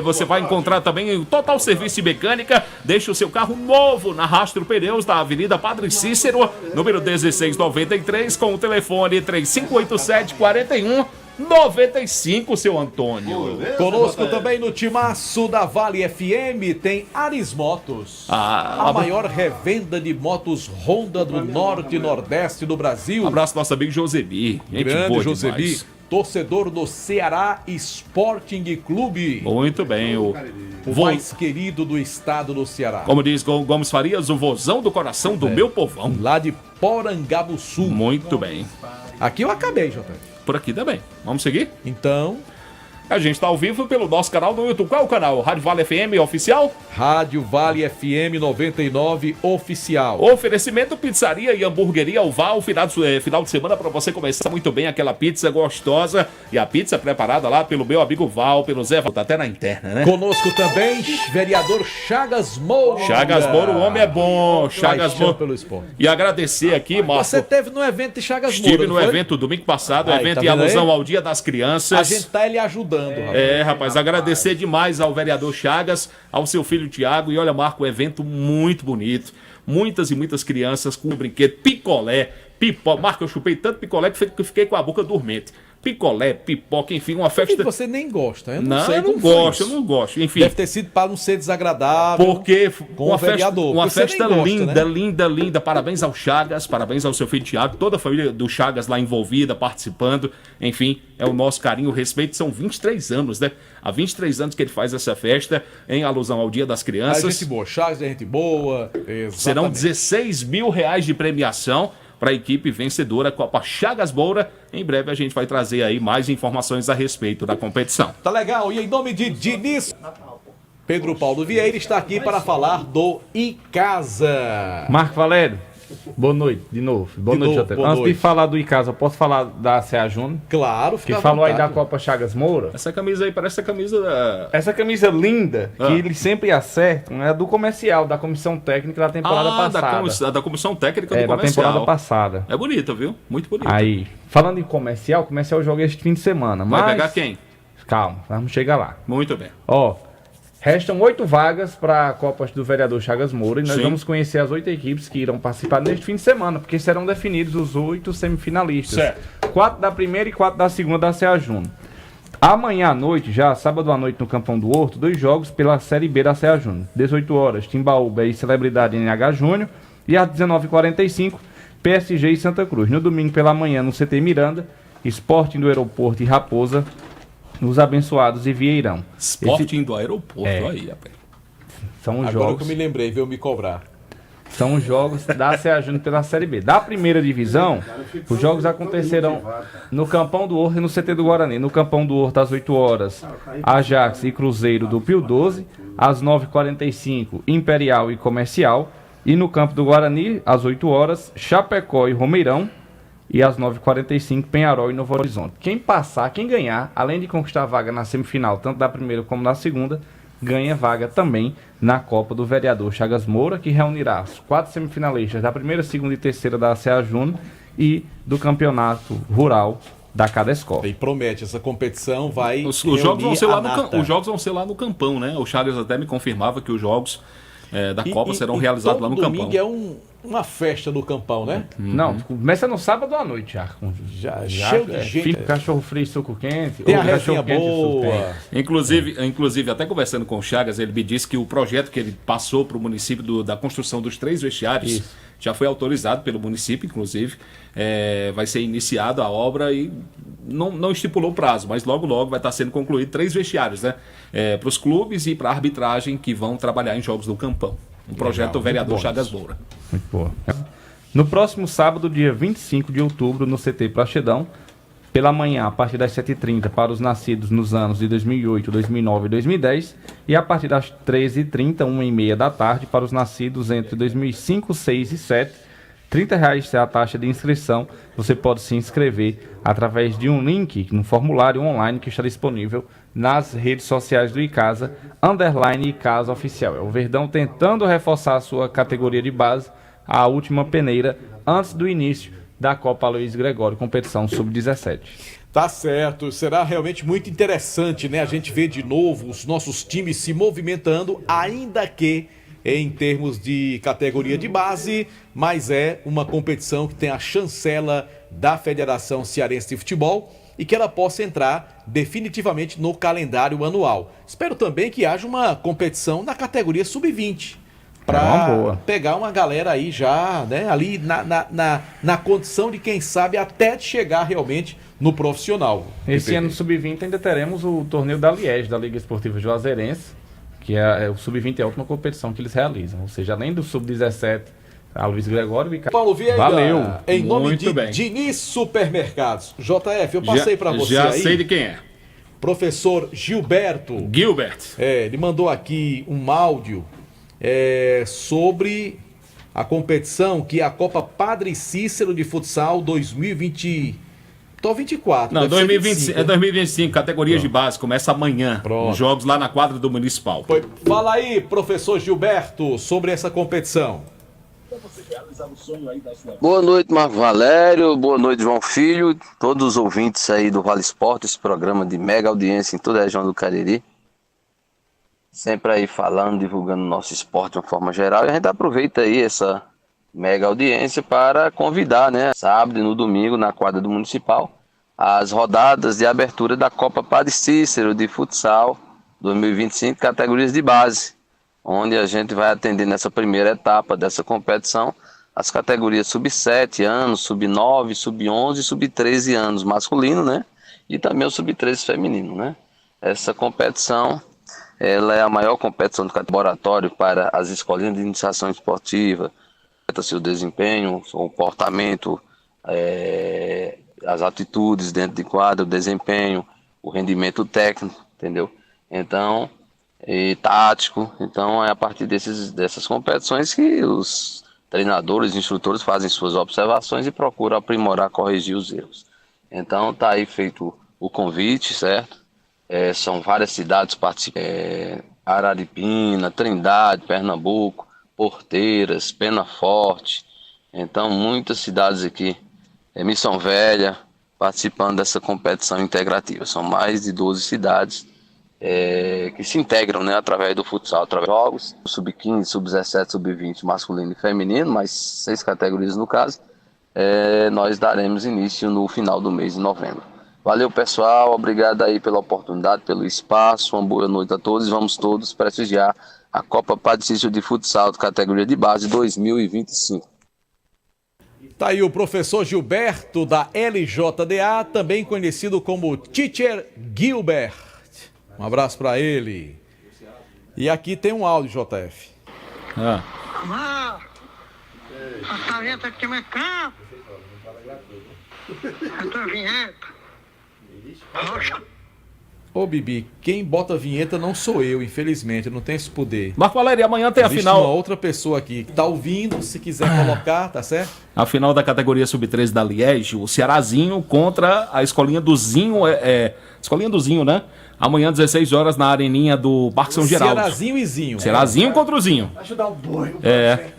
Você vai encontrar também o total serviço de mecânica. Deixa o seu carro novo na Rastro Pneus, da Avenida Padre Cícero, número 1693, com o telefone 3587-41 95, seu Antônio. Conosco também no timaço da Vale FM tem Ares Motos. A maior revenda de motos Honda do Norte e Nordeste do Brasil. Abraço nosso amigo Josebi. Grande Josebi, torcedor do Ceará Sporting Clube. Muito bem, o mais querido do estado do Ceará. Como diz Gomes Farias, o vozão do coração do meu povão. Lá de Porangabuçu. Muito bem. Aqui eu acabei, Jota. Por aqui também. Vamos seguir? Então... A gente está ao vivo pelo nosso canal no YouTube. Qual é o canal? Rádio Vale FM Oficial? Rádio Vale FM 99 Oficial. Oferecimento Pizzaria e Hamburgueria Oval. Final de semana para você começar muito bem aquela pizza gostosa. E a pizza preparada lá pelo meu amigo Val, pelo Zé Val. Tá até na interna, né? Conosco também, vereador Chagas Moura. Chagas Moura, o homem é bom. Chagas Moura. Pelo esporte. E agradecer aqui, Marco. Você teve no evento de Chagas Moura. Estive no evento domingo passado, evento em alusão ao Dia das Crianças. A gente tá ele ajudando. Rapaz, agradecer demais ao vereador Chagas, ao seu filho Tiago. E olha, Marco, um evento muito bonito. Muitas e muitas crianças com brinquedo, picolé, pipoca. Marco, eu chupei tanto picolé que fiquei com a boca dormente. Picolé, pipoca, enfim, uma festa... E você nem gosta, eu não sei eu não gosto, eu não gosto. Enfim, deve ter sido para não ser desagradável. Porque com o vereador. Uma festa linda, né? linda. Parabéns ao Chagas, parabéns ao seu filho Tiago, toda a família do Chagas lá envolvida, participando. Enfim, é o nosso carinho, o respeito. São 23 anos, né? Há 23 anos que ele faz essa festa em alusão ao Dia das Crianças. É gente boa, Chagas é gente boa. Exatamente. Serão 16 mil reais de premiação para a equipe vencedora Copa Chagas Moura. Em breve a gente vai trazer aí mais informações a respeito da competição. Tá legal, e em nome de Diniz, Pedro Paulo Vieira está aqui para falar do Icasa. Marco Valério, boa noite de novo. Boa noite, Jota. Antes de falar do Icasa, eu posso falar da CA Júnior? Claro, fica que falou aí da Copa Chagas Moura. Essa camisa aí parece a camisa da... Essa camisa linda, que eles sempre acertam, é do comercial, da comissão técnica da temporada passada. Da comissão técnica do comercial. Da temporada passada. É bonita, viu? Muito bonita. Aí, falando em comercial, o comercial joga este fim de semana. Vai pegar quem? Calma, vamos chegar lá. Muito bem. Restam 8 vagas para a Copa do vereador Chagas Moura e nós vamos conhecer as 8 equipes que irão participar neste fim de semana, porque serão definidos os 8 semifinalistas. Certo. 4 da primeira e 4 da segunda da CA Júnior. Amanhã à noite, já sábado à noite no Campão do Horto, 2 jogos pela Série B da CA Júnior. 18 horas, Timbaúba e Celebridade NH Júnior. E às 19h45, PSG e Santa Cruz. No domingo pela manhã no CT Miranda, Sporting do Aeroporto e Raposa, nos Abençoados e Vieirão. Sporting do Aeroporto, aí, rapaz. São os Agora jogos... que eu me lembrei, veio me cobrar. São os jogos da CA Júnior pela Série B. Da primeira divisão, os jogos acontecerão no Campão do Horto e no CT do Guarani. No Campão do Horto, às 8 horas, Ajax e Cruzeiro do Pio 12. Às 9h45, Imperial e Comercial. E no Campo do Guarani, às 8 horas, Chapecó e Romeirão. E às 9h45, Penharol e Novo Horizonte. Quem passar, quem ganhar, além de conquistar a vaga na semifinal, tanto da primeira como da segunda, ganha vaga também na Copa do vereador Chagas Moura, que reunirá os 4 semifinalistas da primeira, segunda e terceira da CA Júnior e do campeonato rural da cada escola. E promete, essa competição vai os jogos vão ser lá os jogos vão ser lá no Campão, né? O Chagas até me confirmava que os jogos da Copa serão realizados lá no Campão. Domingo é uma festa no Campão, né? Não, começa no sábado à noite já. Cheio de gente. Cachorro frio, suco quente. Tem a resenha boa. Inclusive, até conversando com o Chagas, ele me disse que o projeto que ele passou para o município da construção dos 3 vestiários já foi autorizado pelo município, inclusive. Vai ser iniciada a obra e não estipulou prazo, mas logo vai estar sendo concluído 3 vestiários, né? Para os clubes e para a arbitragem que vão trabalhar em jogos do Campão. Um projeto do vereador Chagas Moura. Muito boa. No próximo sábado, dia 25 de outubro, no CT Plachedão, pela manhã, a partir das 7h30, para os nascidos nos anos de 2008, 2009 e 2010, e a partir das 13h30, 1h30 da tarde, para os nascidos entre 2005, 6 e 7, R$30 é a taxa de inscrição. Você pode se inscrever através de um link no formulário online que está disponível nas redes sociais do Icasa, _Icasa Oficial. É o Verdão tentando reforçar a sua categoria de base, a última peneira, antes do início da Copa Luiz Gregório, competição sub-17. Tá certo, será realmente muito interessante, né? A gente vê de novo os nossos times se movimentando, ainda que em termos de categoria de base, mas é uma competição que tem a chancela da Federação Cearense de Futebol e que ela possa entrar definitivamente no calendário anual. Espero também que haja uma competição na categoria sub-20, para pegar uma galera aí já, né, ali na condição de, quem sabe, até de chegar realmente no profissional. Esse ano sub-20 ainda teremos o torneio da Liege, da Liga Esportiva Juazeirense, que o sub-20 é a última competição que eles realizam, ou seja, além do sub-17, a Luiz Gregório e Paulo Vieira, valeu. Em nome Muito de bem. Diniz Supermercados. JF, eu passei para você já aí. Já sei de quem é. Professor Gilberto. Gilbert. Ele mandou aqui um áudio sobre a competição que é a Copa Padre Cícero de Futsal 2020. Tô 24. Não, 2025, é 2025, categorias de base, começa amanhã. Pronto. Os jogos lá na quadra do Municipal. Fala aí, professor Gilberto, sobre essa competição. Boa noite, Marco Valério, boa noite, João Filho, todos os ouvintes aí do Vale Esporte, esse programa de mega audiência em toda a região do Cariri. Sempre aí falando, divulgando o nosso esporte de uma forma geral, e a gente aproveita aí essa mega audiência para convidar, né, sábado e no domingo, na quadra do Municipal, as rodadas de abertura da Copa Padre Cícero de Futsal 2025, categorias de base, onde a gente vai atender nessa primeira etapa dessa competição as categorias sub-7 anos, sub-9, sub-11 e sub-13 anos masculino, né, e também o sub-13 feminino, né. Essa competição, ela é a maior competição de laboratório para as escolinhas de iniciação esportiva, seu desempenho, o comportamento, as atitudes dentro de quadra, o desempenho, o rendimento técnico, entendeu? Então, tático. Então, é a partir dessas competições que os treinadores, instrutores fazem suas observações e procuram aprimorar, corrigir os erros. Então, tá aí feito o convite, certo? São várias cidades participando, Araripina, Trindade, Pernambuco, Porteiras, Penaforte, então muitas cidades aqui, Missão Velha, participando dessa competição integrativa. São mais de 12 cidades que se integram, né, através do futsal, através de jogos, sub-15, sub-17, sub-20, masculino e feminino, mais 6 categorias no caso. Nós daremos início no final do mês de novembro. Valeu, pessoal, obrigado aí pela oportunidade, pelo espaço, uma boa noite a todos, vamos todos prestigiar a Copa Padre Cícero de Futsal de categoria de base 2025. Tá aí o professor Gilberto da LJDA, também conhecido como Teacher Gilbert. Um abraço para ele. E aqui tem um áudio, JF. A vinheta aqui no campo. A tua vinheta. Rocha. Ô, Bibi, quem bota a vinheta não sou eu, infelizmente, eu não tenho esse poder. Marco Valério, amanhã tem a Existe final. uma outra pessoa aqui que tá ouvindo, se quiser colocar, tá certo? A final da categoria sub-13 da Liege, o Cearazinho contra a Escolinha do Zinho, Escolinha do Zinho, né? Amanhã, 16 horas, na areninha do Parque São Geraldo. Cearazinho e Zinho. Cearazinho contra o Zinho. Ajudar o boi,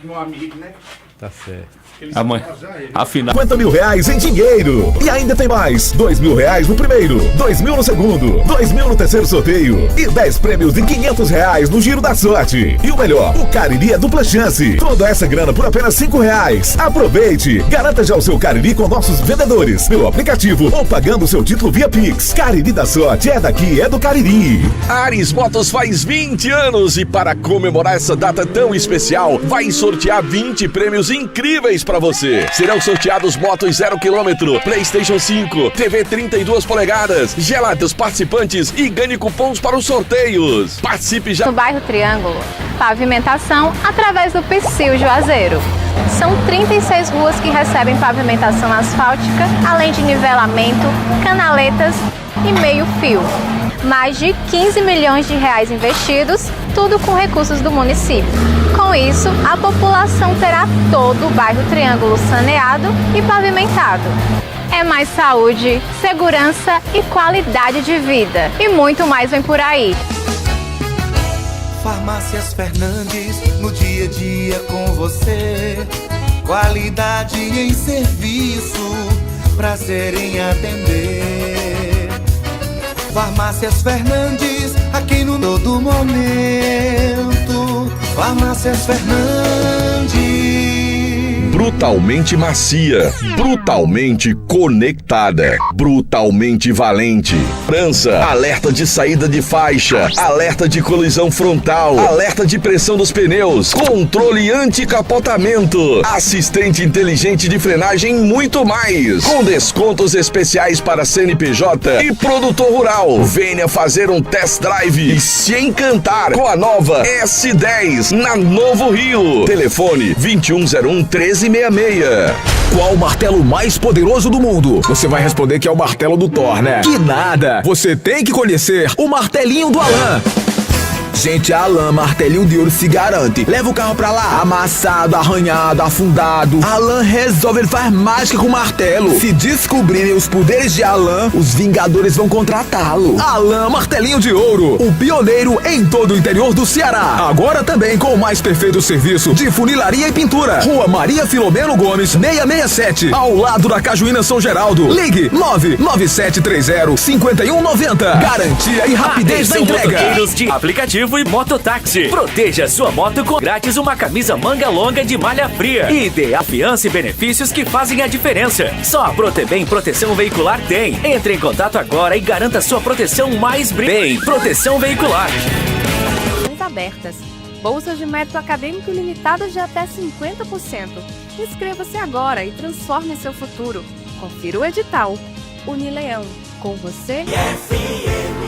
meu amigo, né? Tá certo. Amanhã, a final. 50 mil reais em dinheiro. E ainda tem mais. 2 mil reais no primeiro, 2 mil no segundo, 2 mil no terceiro sorteio e 10 prêmios de 500 reais no Giro da Sorte. E o melhor, o Cariri é dupla chance. Toda essa grana por apenas 5 reais. Aproveite. Garanta já o seu Cariri com nossos vendedores, pelo aplicativo ou pagando o seu título via Pix. Cariri da Sorte é daqui, é do Cariri. Ares Motos faz 20 anos e para comemorar essa data tão especial, vai sortear 20 prêmios incríveis para você. Serão sorteados motos 0 km, PlayStation 5, TV 32 polegadas, gelados participantes e ganhe cupons para os sorteios. Participe já. No bairro Triângulo, pavimentação através do Psyu Juazeiro. São 36 ruas que recebem pavimentação asfáltica, além de nivelamento, canaletas e meio-fio. Mais de 15 milhões de reais investidos, tudo com recursos do município. Com isso, a população terá todo o bairro Triângulo saneado e pavimentado. É mais saúde, segurança e qualidade de vida. E muito mais vem por aí. Farmácias Fernandes, no dia a dia com você. Qualidade em serviço, prazer em atender. Farmácias Fernandes, aqui no todo momento. Farmácias Fernandes. brutalmente macia, brutalmente conectada, brutalmente valente. França, alerta de saída de faixa, alerta de colisão frontal, alerta de pressão dos pneus, controle anti-capotamento, assistente inteligente de frenagem e muito mais. Com descontos especiais para CNPJ e produtor rural. Venha fazer um test drive e se encantar com a nova S10 na Novo Rio. Telefone 2101-1366. Qual o martelo mais poderoso do mundo? Você vai responder que é o martelo do Thor, né? Que nada! Você tem que conhecer o martelinho do Alan. Gente, a Alan Martelinho de Ouro se garante. Leva o carro pra lá, amassado, arranhado, afundado. Alan resolve, ele faz mágica com o martelo. Se descobrirem os poderes de Alan, os Vingadores vão contratá-lo. Alan Martelinho de Ouro, o pioneiro em todo o interior do Ceará. Agora também com o mais perfeito serviço de funilaria e pintura. Rua Maria Filomeno Gomes, 667, ao lado da Cajuína São Geraldo. Ligue 99730-5190. Garantia e rapidez da Atenção, entrega. motoqueiros de aplicativo e mototáxi. Proteja sua moto com grátis uma camisa manga longa de malha fria. E dê a confiança e benefícios que fazem a diferença. Só a Protebem Proteção Veicular tem. Entre em contato agora e garanta sua proteção mais bem. Proteção Veicular. Abertas. Bolsas de mérito acadêmico ilimitadas de até 50%. Inscreva-se agora e transforme seu futuro. Confira o edital. Unileão. Com você.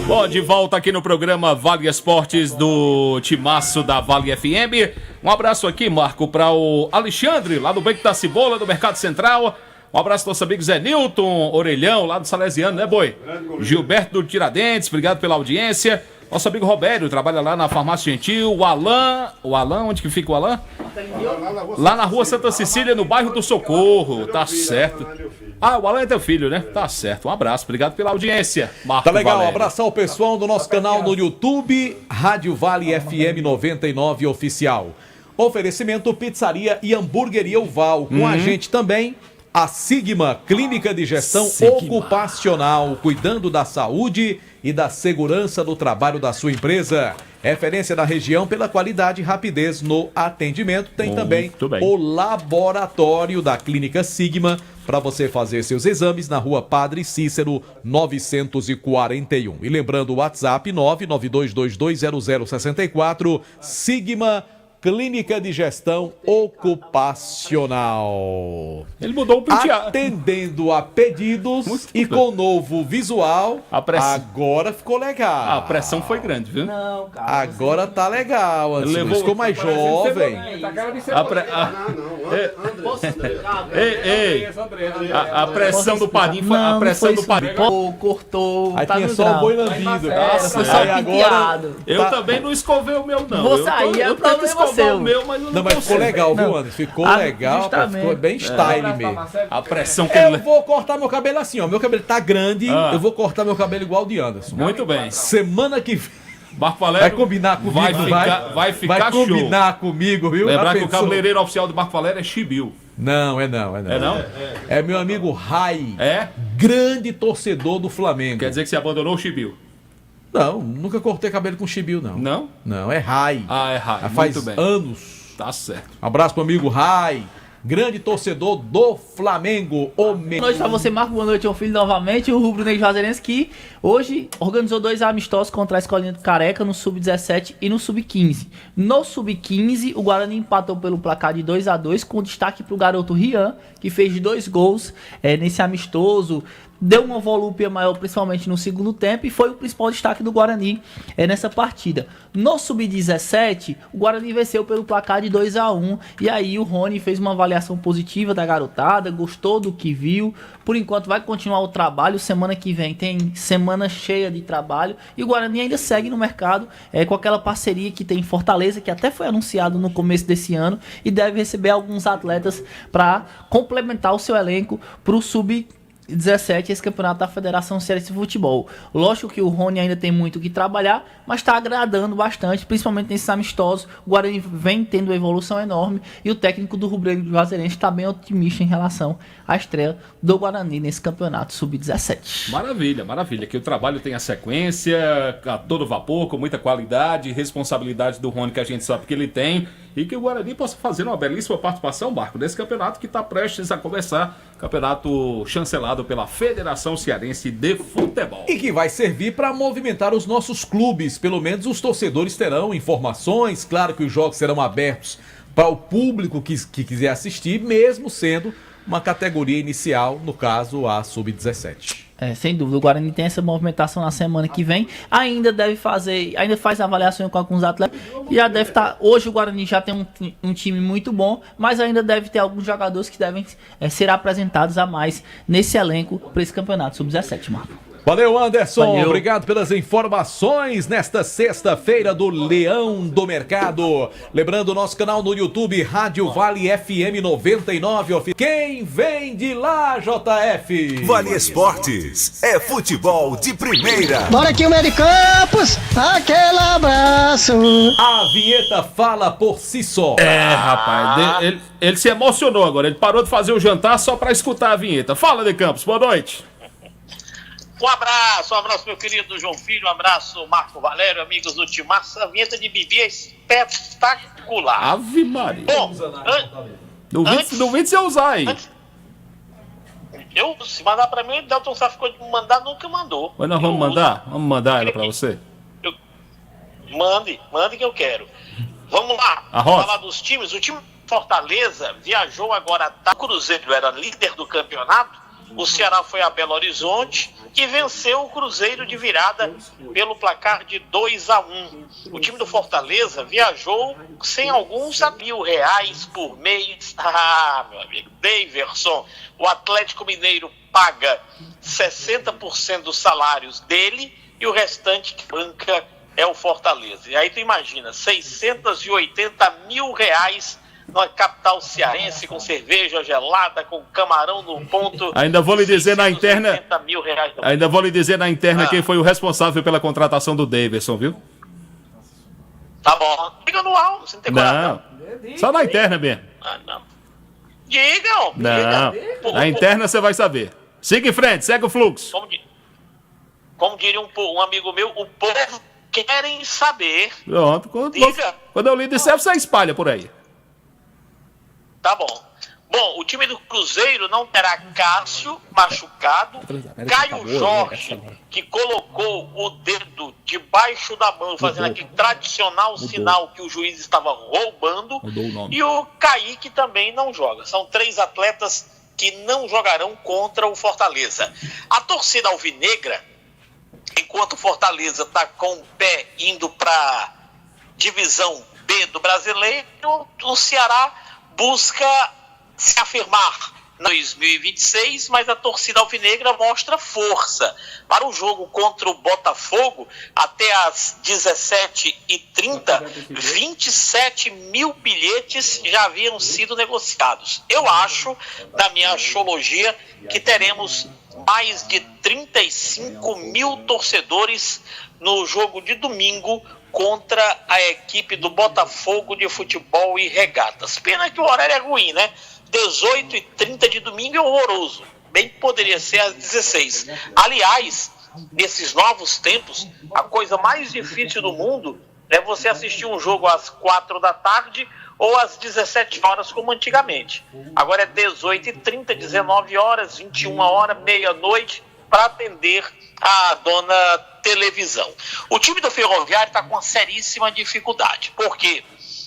Bom, de volta aqui no programa Vale Esportes do Timaço da Vale FM. Um abraço aqui, Marco, para o Alexandre, lá do Beco da Cebola, do Mercado Central. Um abraço ao nosso amigo Zé Nilton, Orelhão, lá do Salesiano, né, Boi? Gilberto do Tiradentes, obrigado pela audiência. Nosso amigo Robério, trabalha lá na Farmácia Gentil. O Alan, onde que fica o Alan? Lá na Rua Santa Cecília, no bairro do Socorro, tá certo. Ah, o Alan é teu filho, né? Tá certo, um abraço, obrigado pela audiência, Marco. Tá legal, Valério. abraço ao pessoal do nosso canal no YouTube, Rádio Vale FM 99 Oficial. Oferecimento Pizzaria e Hamburgueria Uval. Com a gente também, a Sigma, Clínica de Gestão Ocupacional, cuidando da saúde e da segurança do trabalho da sua empresa. Referência na região pela qualidade e rapidez no atendimento. Tem também o laboratório da Clínica Sigma para você fazer seus exames na Rua Padre Cícero 941. E lembrando o WhatsApp 992220064, Sigma Clínica de Gestão Ocupacional. Ele mudou o penteado. Atendendo a pedidos e com novo visual, agora ficou legal. A pressão foi grande, viu? Não, cara. Agora tá legal, Anselmo. Ficou mais jovem. A pressão do Padinho foi. A pressão do Padinho. Cortou. Aí tinha só o boi lambido. Foi só Aí agora. Eu também não escovei o meu, não. Vou sair, é o problema seu. O meu, mas eu Não, mas ficou legal, viu, Anderson? Ficou legal, pô, ficou bem style mesmo. A pressão que Eu vou cortar meu cabelo assim, ó. Meu cabelo tá grande, Ah. eu vou cortar meu cabelo igual o de Anderson. Muito bem. Semana que vem. Marco Valério Vai combinar comigo, vai ficar show. combinar comigo, viu? Lembrar Já que o pensou? cabeleireiro oficial do Marco Valério é Chibiu. Não? É não? É meu amigo Rai. É? Grande torcedor do Flamengo. Quer dizer que você abandonou o Chibiu? Não, nunca cortei cabelo com Chibiu, não. Não? Não, é Rai. Ah, é Rai. Já faz Muito bem. anos. Tá certo. Abraço pro amigo Rai. Grande torcedor do Flamengo. Boa noite pra você, Marco. Boa noite, meu filho, novamente. O Rubro Negro Juazeirense que hoje organizou 2 amistosos contra a Escolinha do Careca no Sub-17 e no Sub-15. No Sub-15, o Guarani empatou pelo placar de 2-2, com destaque pro garoto Rian, que fez 2 gols nesse amistoso. Deu uma volúpia maior, principalmente no segundo tempo, e foi o principal destaque do Guarani nessa partida. No Sub-17, o Guarani venceu pelo placar de 2-1, e aí o Rony fez uma avaliação positiva da garotada, gostou do que viu. Por enquanto vai continuar o trabalho, semana que vem tem semana cheia de trabalho, e o Guarani ainda segue no mercado com aquela parceria que tem em Fortaleza, que até foi anunciado no começo desse ano, e deve receber alguns atletas para complementar o seu elenco para o Sub-17, esse campeonato da Federação Cearense de Futebol. Lógico que o Rony ainda tem muito o que trabalhar, mas está agradando bastante, principalmente nesses amistosos. O Guarani vem tendo uma evolução enorme e o técnico do Rubro Negro Juazeirense está bem otimista em relação à estreia do Guarani nesse campeonato Sub-17. Maravilha, maravilha. Que o trabalho tenha sequência, a todo vapor, com muita qualidade, responsabilidade do Rony, que a gente sabe que ele tem. e que o Guarani possa fazer uma belíssima participação, Marco, nesse campeonato que está prestes a começar, campeonato chancelado pela Federação Cearense de Futebol. E que vai servir para movimentar os nossos clubes, pelo menos os torcedores terão informações, claro que os jogos serão abertos para o público que quiser assistir, mesmo sendo uma categoria inicial, no caso a Sub-17. Sem dúvida, o Guarani tem essa movimentação na semana que vem, ainda faz avaliação com alguns atletas, e já deve estar, hoje o Guarani já tem um time muito bom, mas ainda deve ter alguns jogadores que devem ser apresentados a mais nesse elenco para esse campeonato Sub-17, Marco. Valeu, Anderson. Valeu. Obrigado pelas informações nesta sexta-feira do Leão do Mercado. Lembrando o nosso canal no YouTube, Rádio Vale FM 99. Quem vem de lá, JF? Vale Esportes é futebol de primeira. Bora aqui o Meio de Campos, aquele abraço. A vinheta fala por si só. Rapaz, ele se emocionou agora. Ele parou de fazer o jantar só para escutar a vinheta. Fala, De Campos, boa noite. Um abraço, meu querido João Filho, um abraço, Marco Valério, amigos do Timaço. A vinheta de Bibi é espetacular. Ave Maria. Bom, Duvido se eu usar aí. Se mandar pra mim, o Delton Sá ficou de me mandar, nunca mandou. Mas nós vamos mandar? Vamos mandar ela pra você? Mande que eu quero. Vamos lá, falar dos times. O time Fortaleza viajou agora, o Cruzeiro era líder do campeonato. O Ceará foi a Belo Horizonte e venceu o Cruzeiro de virada pelo placar de 2-1. O time do Fortaleza viajou sem alguns R$1.000 por mês. Meu amigo, Daverson, o Atlético Mineiro paga 60% dos salários dele e o restante que banca é o Fortaleza. E aí tu imagina, R$680 mil na capital cearense, com cerveja gelada, com camarão no ponto. Ainda vou lhe dizer na interna. Ainda vou lhe dizer na interna quem foi o responsável pela contratação do Daverson, viu? Tá bom. Diga no áudio, você não tem coração. Não. Só na interna mesmo. Não. Diga. Não. Na interna você vai saber. Siga em frente, segue o fluxo. Como diria um amigo meu, o povo querem saber. Pronto. Quando eu lhe disser, você espalha por aí. Tá bom. Bom, o time do Cruzeiro não terá Cássio machucado, Caio Jorge, que colocou o dedo debaixo da mão, fazendo aquele tradicional sinal que o juiz estava roubando, e o Kaique também não joga. São 3 atletas que não jogarão contra o Fortaleza. A torcida alvinegra, enquanto o Fortaleza está com o pé indo para divisão B do Brasileiro, o Ceará busca se afirmar em 2026, mas a torcida alvinegra mostra força. Para o jogo contra o Botafogo, até às 17h30, 27 mil bilhetes já haviam sido negociados. Eu acho, na minha astrologia, que teremos mais de 35 mil torcedores no jogo de domingo contra a equipe do Botafogo de Futebol e Regatas. Pena que o horário é ruim, né? 18h30 de domingo é horroroso. Bem que poderia ser às 16. Aliás, nesses novos tempos, a coisa mais difícil do mundo é você assistir um jogo às 4 da tarde ou às 17 horas, como antigamente. Agora é 18h30, 19 horas, 21 horas, meia-noite, para atender a dona televisão. O time do Ferroviário está com uma seríssima dificuldade, porque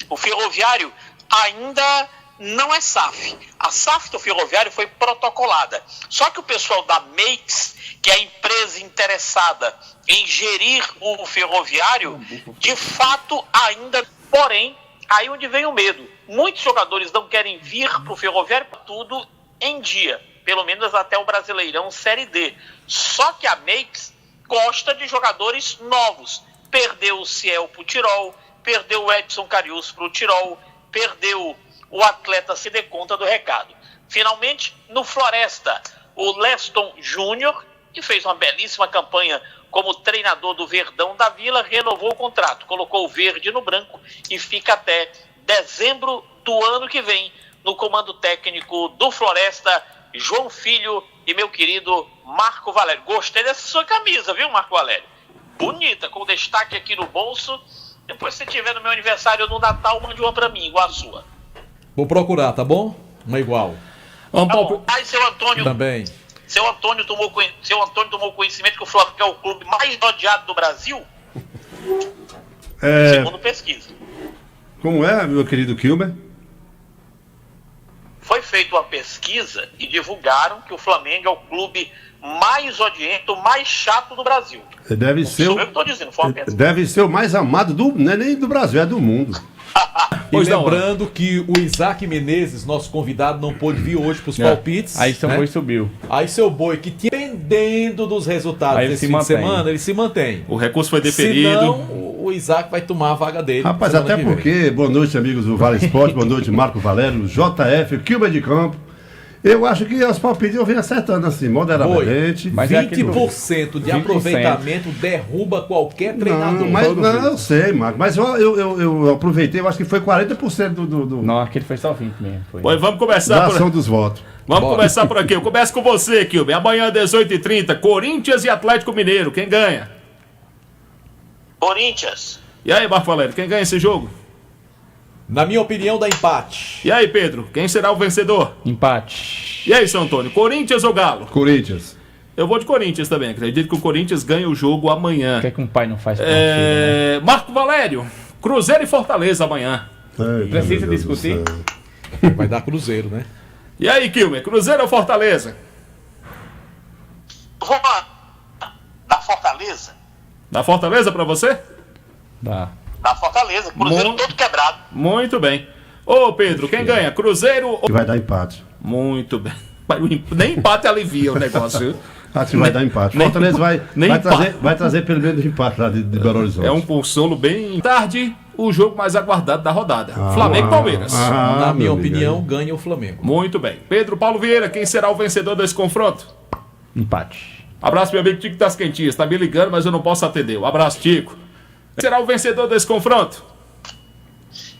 o Ferroviário ainda não é SAF. A SAF do Ferroviário foi protocolada. Só que o pessoal da Makes, que é a empresa interessada em gerir o Ferroviário, de fato ainda, porém, aí onde vem o medo. Muitos jogadores não querem vir para o Ferroviário, tudo em dia, pelo menos até o Brasileirão Série D. Só que a Makes gosta de jogadores novos. Perdeu o Ciel para o Tirol, perdeu o Edson Carius para o Tirol, perdeu o atleta se dê conta do recado. Finalmente, no Floresta, o Leston Júnior, que fez uma belíssima campanha como treinador do Verdão da Vila, renovou o contrato, colocou o verde no branco e fica até dezembro do ano que vem no comando técnico do Floresta, João Filho e meu querido Marco Valério. Gostei dessa sua camisa, viu, Marco Valério? Bonita, com destaque aqui no bolso, Depois, se tiver no meu aniversário ou no Natal, mande uma pra mim, igual a sua. Vou procurar, tá bom? Uma igual. Tá bom. Aí, seu Antônio... Também. Seu Antônio tomou conhecimento que o Flamengo é o clube mais odiado do Brasil? Segundo pesquisa. Como é, meu querido Kilmer? Foi feita uma pesquisa e divulgaram que o Flamengo é o clube mais odiento, mais chato do Brasil. Deve ser eu que tô dizendo, foi uma pesquisa. Deve ser o mais amado do, não é nem do Brasil, é do mundo. E lembrando que o Isaac Menezes, nosso convidado, não pôde vir hoje para os palpites. Aí seu boi subiu. Aí seu boi, que tinha dependendo dos resultados aí desse fim de semana, ele se mantém. O recurso foi deferido. Senão, o Isaac vai tomar a vaga dele. Rapaz, até porque, boa noite, amigos do Vale Esporte, boa noite, Marco Valério, JF, Kilmer de Campo. Eu acho que os palpites eu venho acertando assim, moderadamente. Mas 20% de aproveitamento derruba qualquer treinador. Não, eu sei, Marco. Mas eu aproveitei, eu acho que foi 40% do... Não, aquele foi só 20 mesmo. Foi. Pois vamos começar da ação dos votos. Vamos começar por aqui. Eu começo com você, Kilber. Amanhã, 18h30, Corinthians e Atlético Mineiro. Quem ganha? Corinthians. E aí, Marco Valério, quem ganha esse jogo? Na minha opinião, dá empate. E aí, Pedro, quem será o vencedor? Empate. E aí, São Antônio, Corinthians ou Galo? Corinthians. Eu vou de Corinthians também. Acredito que o Corinthians ganha o jogo amanhã. O que é que um pai não faz pra filho, né? Marco Valério, Cruzeiro e Fortaleza amanhã. Precisa discutir? Vai dar Cruzeiro, né? E aí, Kilmer, Cruzeiro ou Fortaleza? Vou da Fortaleza. Da Fortaleza pra você? Dá. Da Fortaleza, Cruzeiro todo quebrado. Muito bem. Ô, Pedro, quem ganha? Cruzeiro ou... Que vai dar empate. Muito bem. Nem empate alivia o negócio. Acho que vai dar empate. Fortaleza vai trazer pelo menos empate lá de Belo Horizonte. É um consolo bem tarde, o jogo mais aguardado da rodada. Flamengo e Palmeiras. Na minha opinião, ganha o Flamengo. Muito bem. Pedro Paulo Vieira, quem será o vencedor desse confronto? Empate. Abraço, meu amigo Tico das Quentinhas. Tá me ligando, mas eu não posso atender. Um abraço, Tico. Quem será o vencedor desse confronto?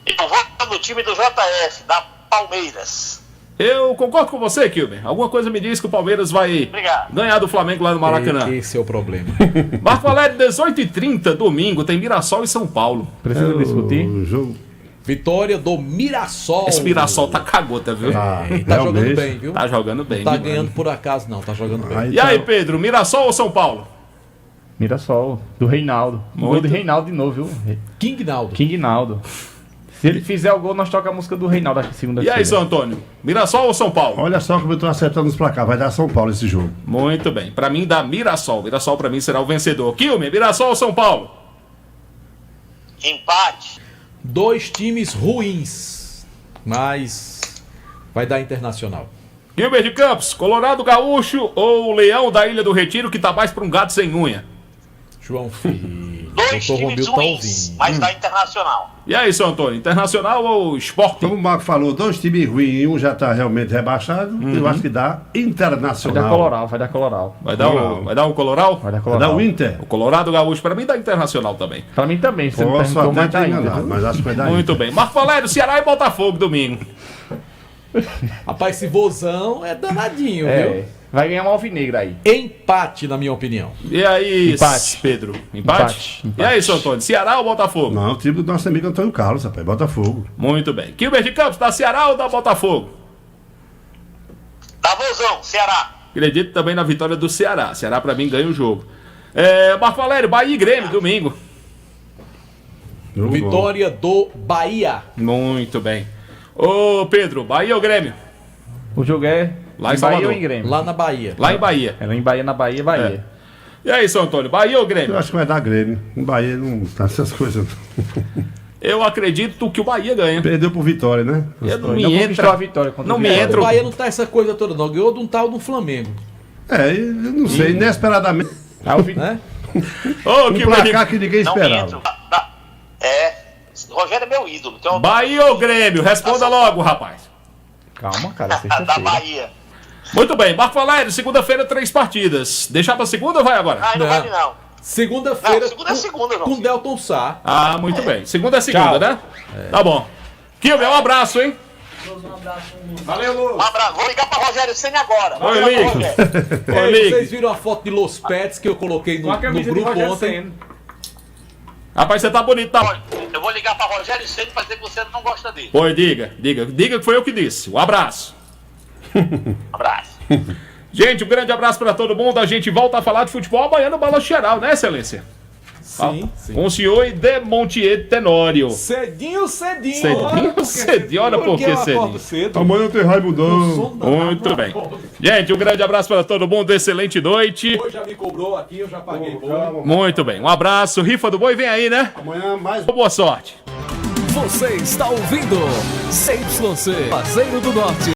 Eu vou no time do JF, da Palmeiras. Eu concordo com você, Kilmer. Alguma coisa me diz que o Palmeiras vai ganhar do Flamengo lá no Maracanã. Esse é o problema. Marco Valério, 18h30, domingo, tem Mirassol e São Paulo. Precisa discutir? Jogo. Vitória do Mirassol. Esse Mirassol tá cagota, viu? Tá jogando bem, viu? Tá jogando bem. Não tá ganhando por acaso, não. Tá jogando bem. E aí, Pedro, Mirassol ou São Paulo? Mirassol, do Reinaldo. Gol de Reinaldo de novo, viu? King Naldo. Se ele fizer o gol, nós toca a música do Reinaldo aqui segunda-feira. E aí, São Antônio? Mirassol ou São Paulo? Olha só como eu tô acertando os placar. Vai dar São Paulo esse jogo. Muito bem. Pra mim dá Mirassol. Mirassol pra mim será o vencedor. Kilmer, Mirassol ou São Paulo? Empate. Dois times ruins, mas vai dar Internacional. Kilmer de Campos, Colorado Gaúcho ou Leão da Ilha do Retiro, que tá mais pra um gato sem unha? João Filho. Dois times ruins, mas dá Internacional. E aí, São Antônio, Internacional ou Sport? Como o Marco falou, dois times ruins e um já tá realmente rebaixado. Eu acho que dá Internacional. Vai dar Coloral. Vai dar o Coloral? Vai dar Coloral. Vai dar o Inter. O Colorado Gaúcho, pra mim, dá Internacional também. Pra mim também. Você Posso perguntou, até mas tá enganado, ainda. mas acho que vai dar Muito bem. Marco Valério, Ceará e Botafogo, domingo. Rapaz, esse vozão é danadinho, viu? Vai ganhar uma alvinegra aí. Empate, na minha opinião. E aí, Empate. Pedro? Empate? E aí, seu Antônio? Ceará ou Botafogo? Não, o time do nosso amigo Antônio Carlos, rapaz. Botafogo. Muito bem. Kilmer de Campos, da Ceará ou da Botafogo? Da Vozão, Ceará. Acredito também na vitória do Ceará. Ceará, pra mim, ganha o jogo. Marco Valério, Bahia e Grêmio, domingo. Vitória do Bahia. Muito bem. Ô, Pedro, Bahia ou Grêmio? O jogo é lá em Bahia Salvador. ou em Grêmio? Lá na Bahia. Lá em Bahia. É lá em Bahia, na Bahia, Bahia. E aí, São Antônio, Bahia ou Grêmio? Eu acho que vai dar Grêmio. O Bahia não tá essas coisas. Eu acredito que o Bahia ganha. Perdeu por Vitória, né? Não me entra. A vitória contra não o me Vitória. entra. O Bahia não tá essa coisa toda, não. Ganhou de um tal do Flamengo. Eu não sei, inesperadamente. Né? Ô, um placar que ninguém esperava. Rogério é meu ídolo. Então... Bahia ou Grêmio? Responda logo, rapaz. Calma, cara. Da Bahia. Muito bem, Marco Valério, segunda-feira, 3 partidas. Deixar pra segunda ou vai agora? Não vale não. Segunda-feira. Segunda é segunda, João. Com Delton Sá. Ah, muito bem. Segunda é segunda, Tchau. né? Tá bom. Kilmer, um abraço, hein? Valeu, Lu. Um abraço. Vou ligar pra Rogério Senna agora. Oi, liga. Vocês viram a foto de Los Pets que eu coloquei no grupo ontem? Rapaz, você tá bonito, tá? vou ligar para Rogério Ceni para dizer que você não gosta dele. Pois diga que foi eu que disse. Um abraço. Abraço. Gente, um grande abraço para todo mundo. A gente volta a falar de futebol amanhã no Balanço Geral, né, Excelência? Sim. Com o senhor Idemontier Tenório. Cedinho. Olha por que cedinho. Amanhã tem Raimundão. Muito bem. Gente, um grande abraço para todo mundo. Excelente noite. Hoje já me cobrou aqui, eu já paguei boi. Muito bem. Um abraço. Rifa do Boi vem aí, né? Amanhã mais. Boa sorte. Você está ouvindo CYC, Juazeiro do Norte.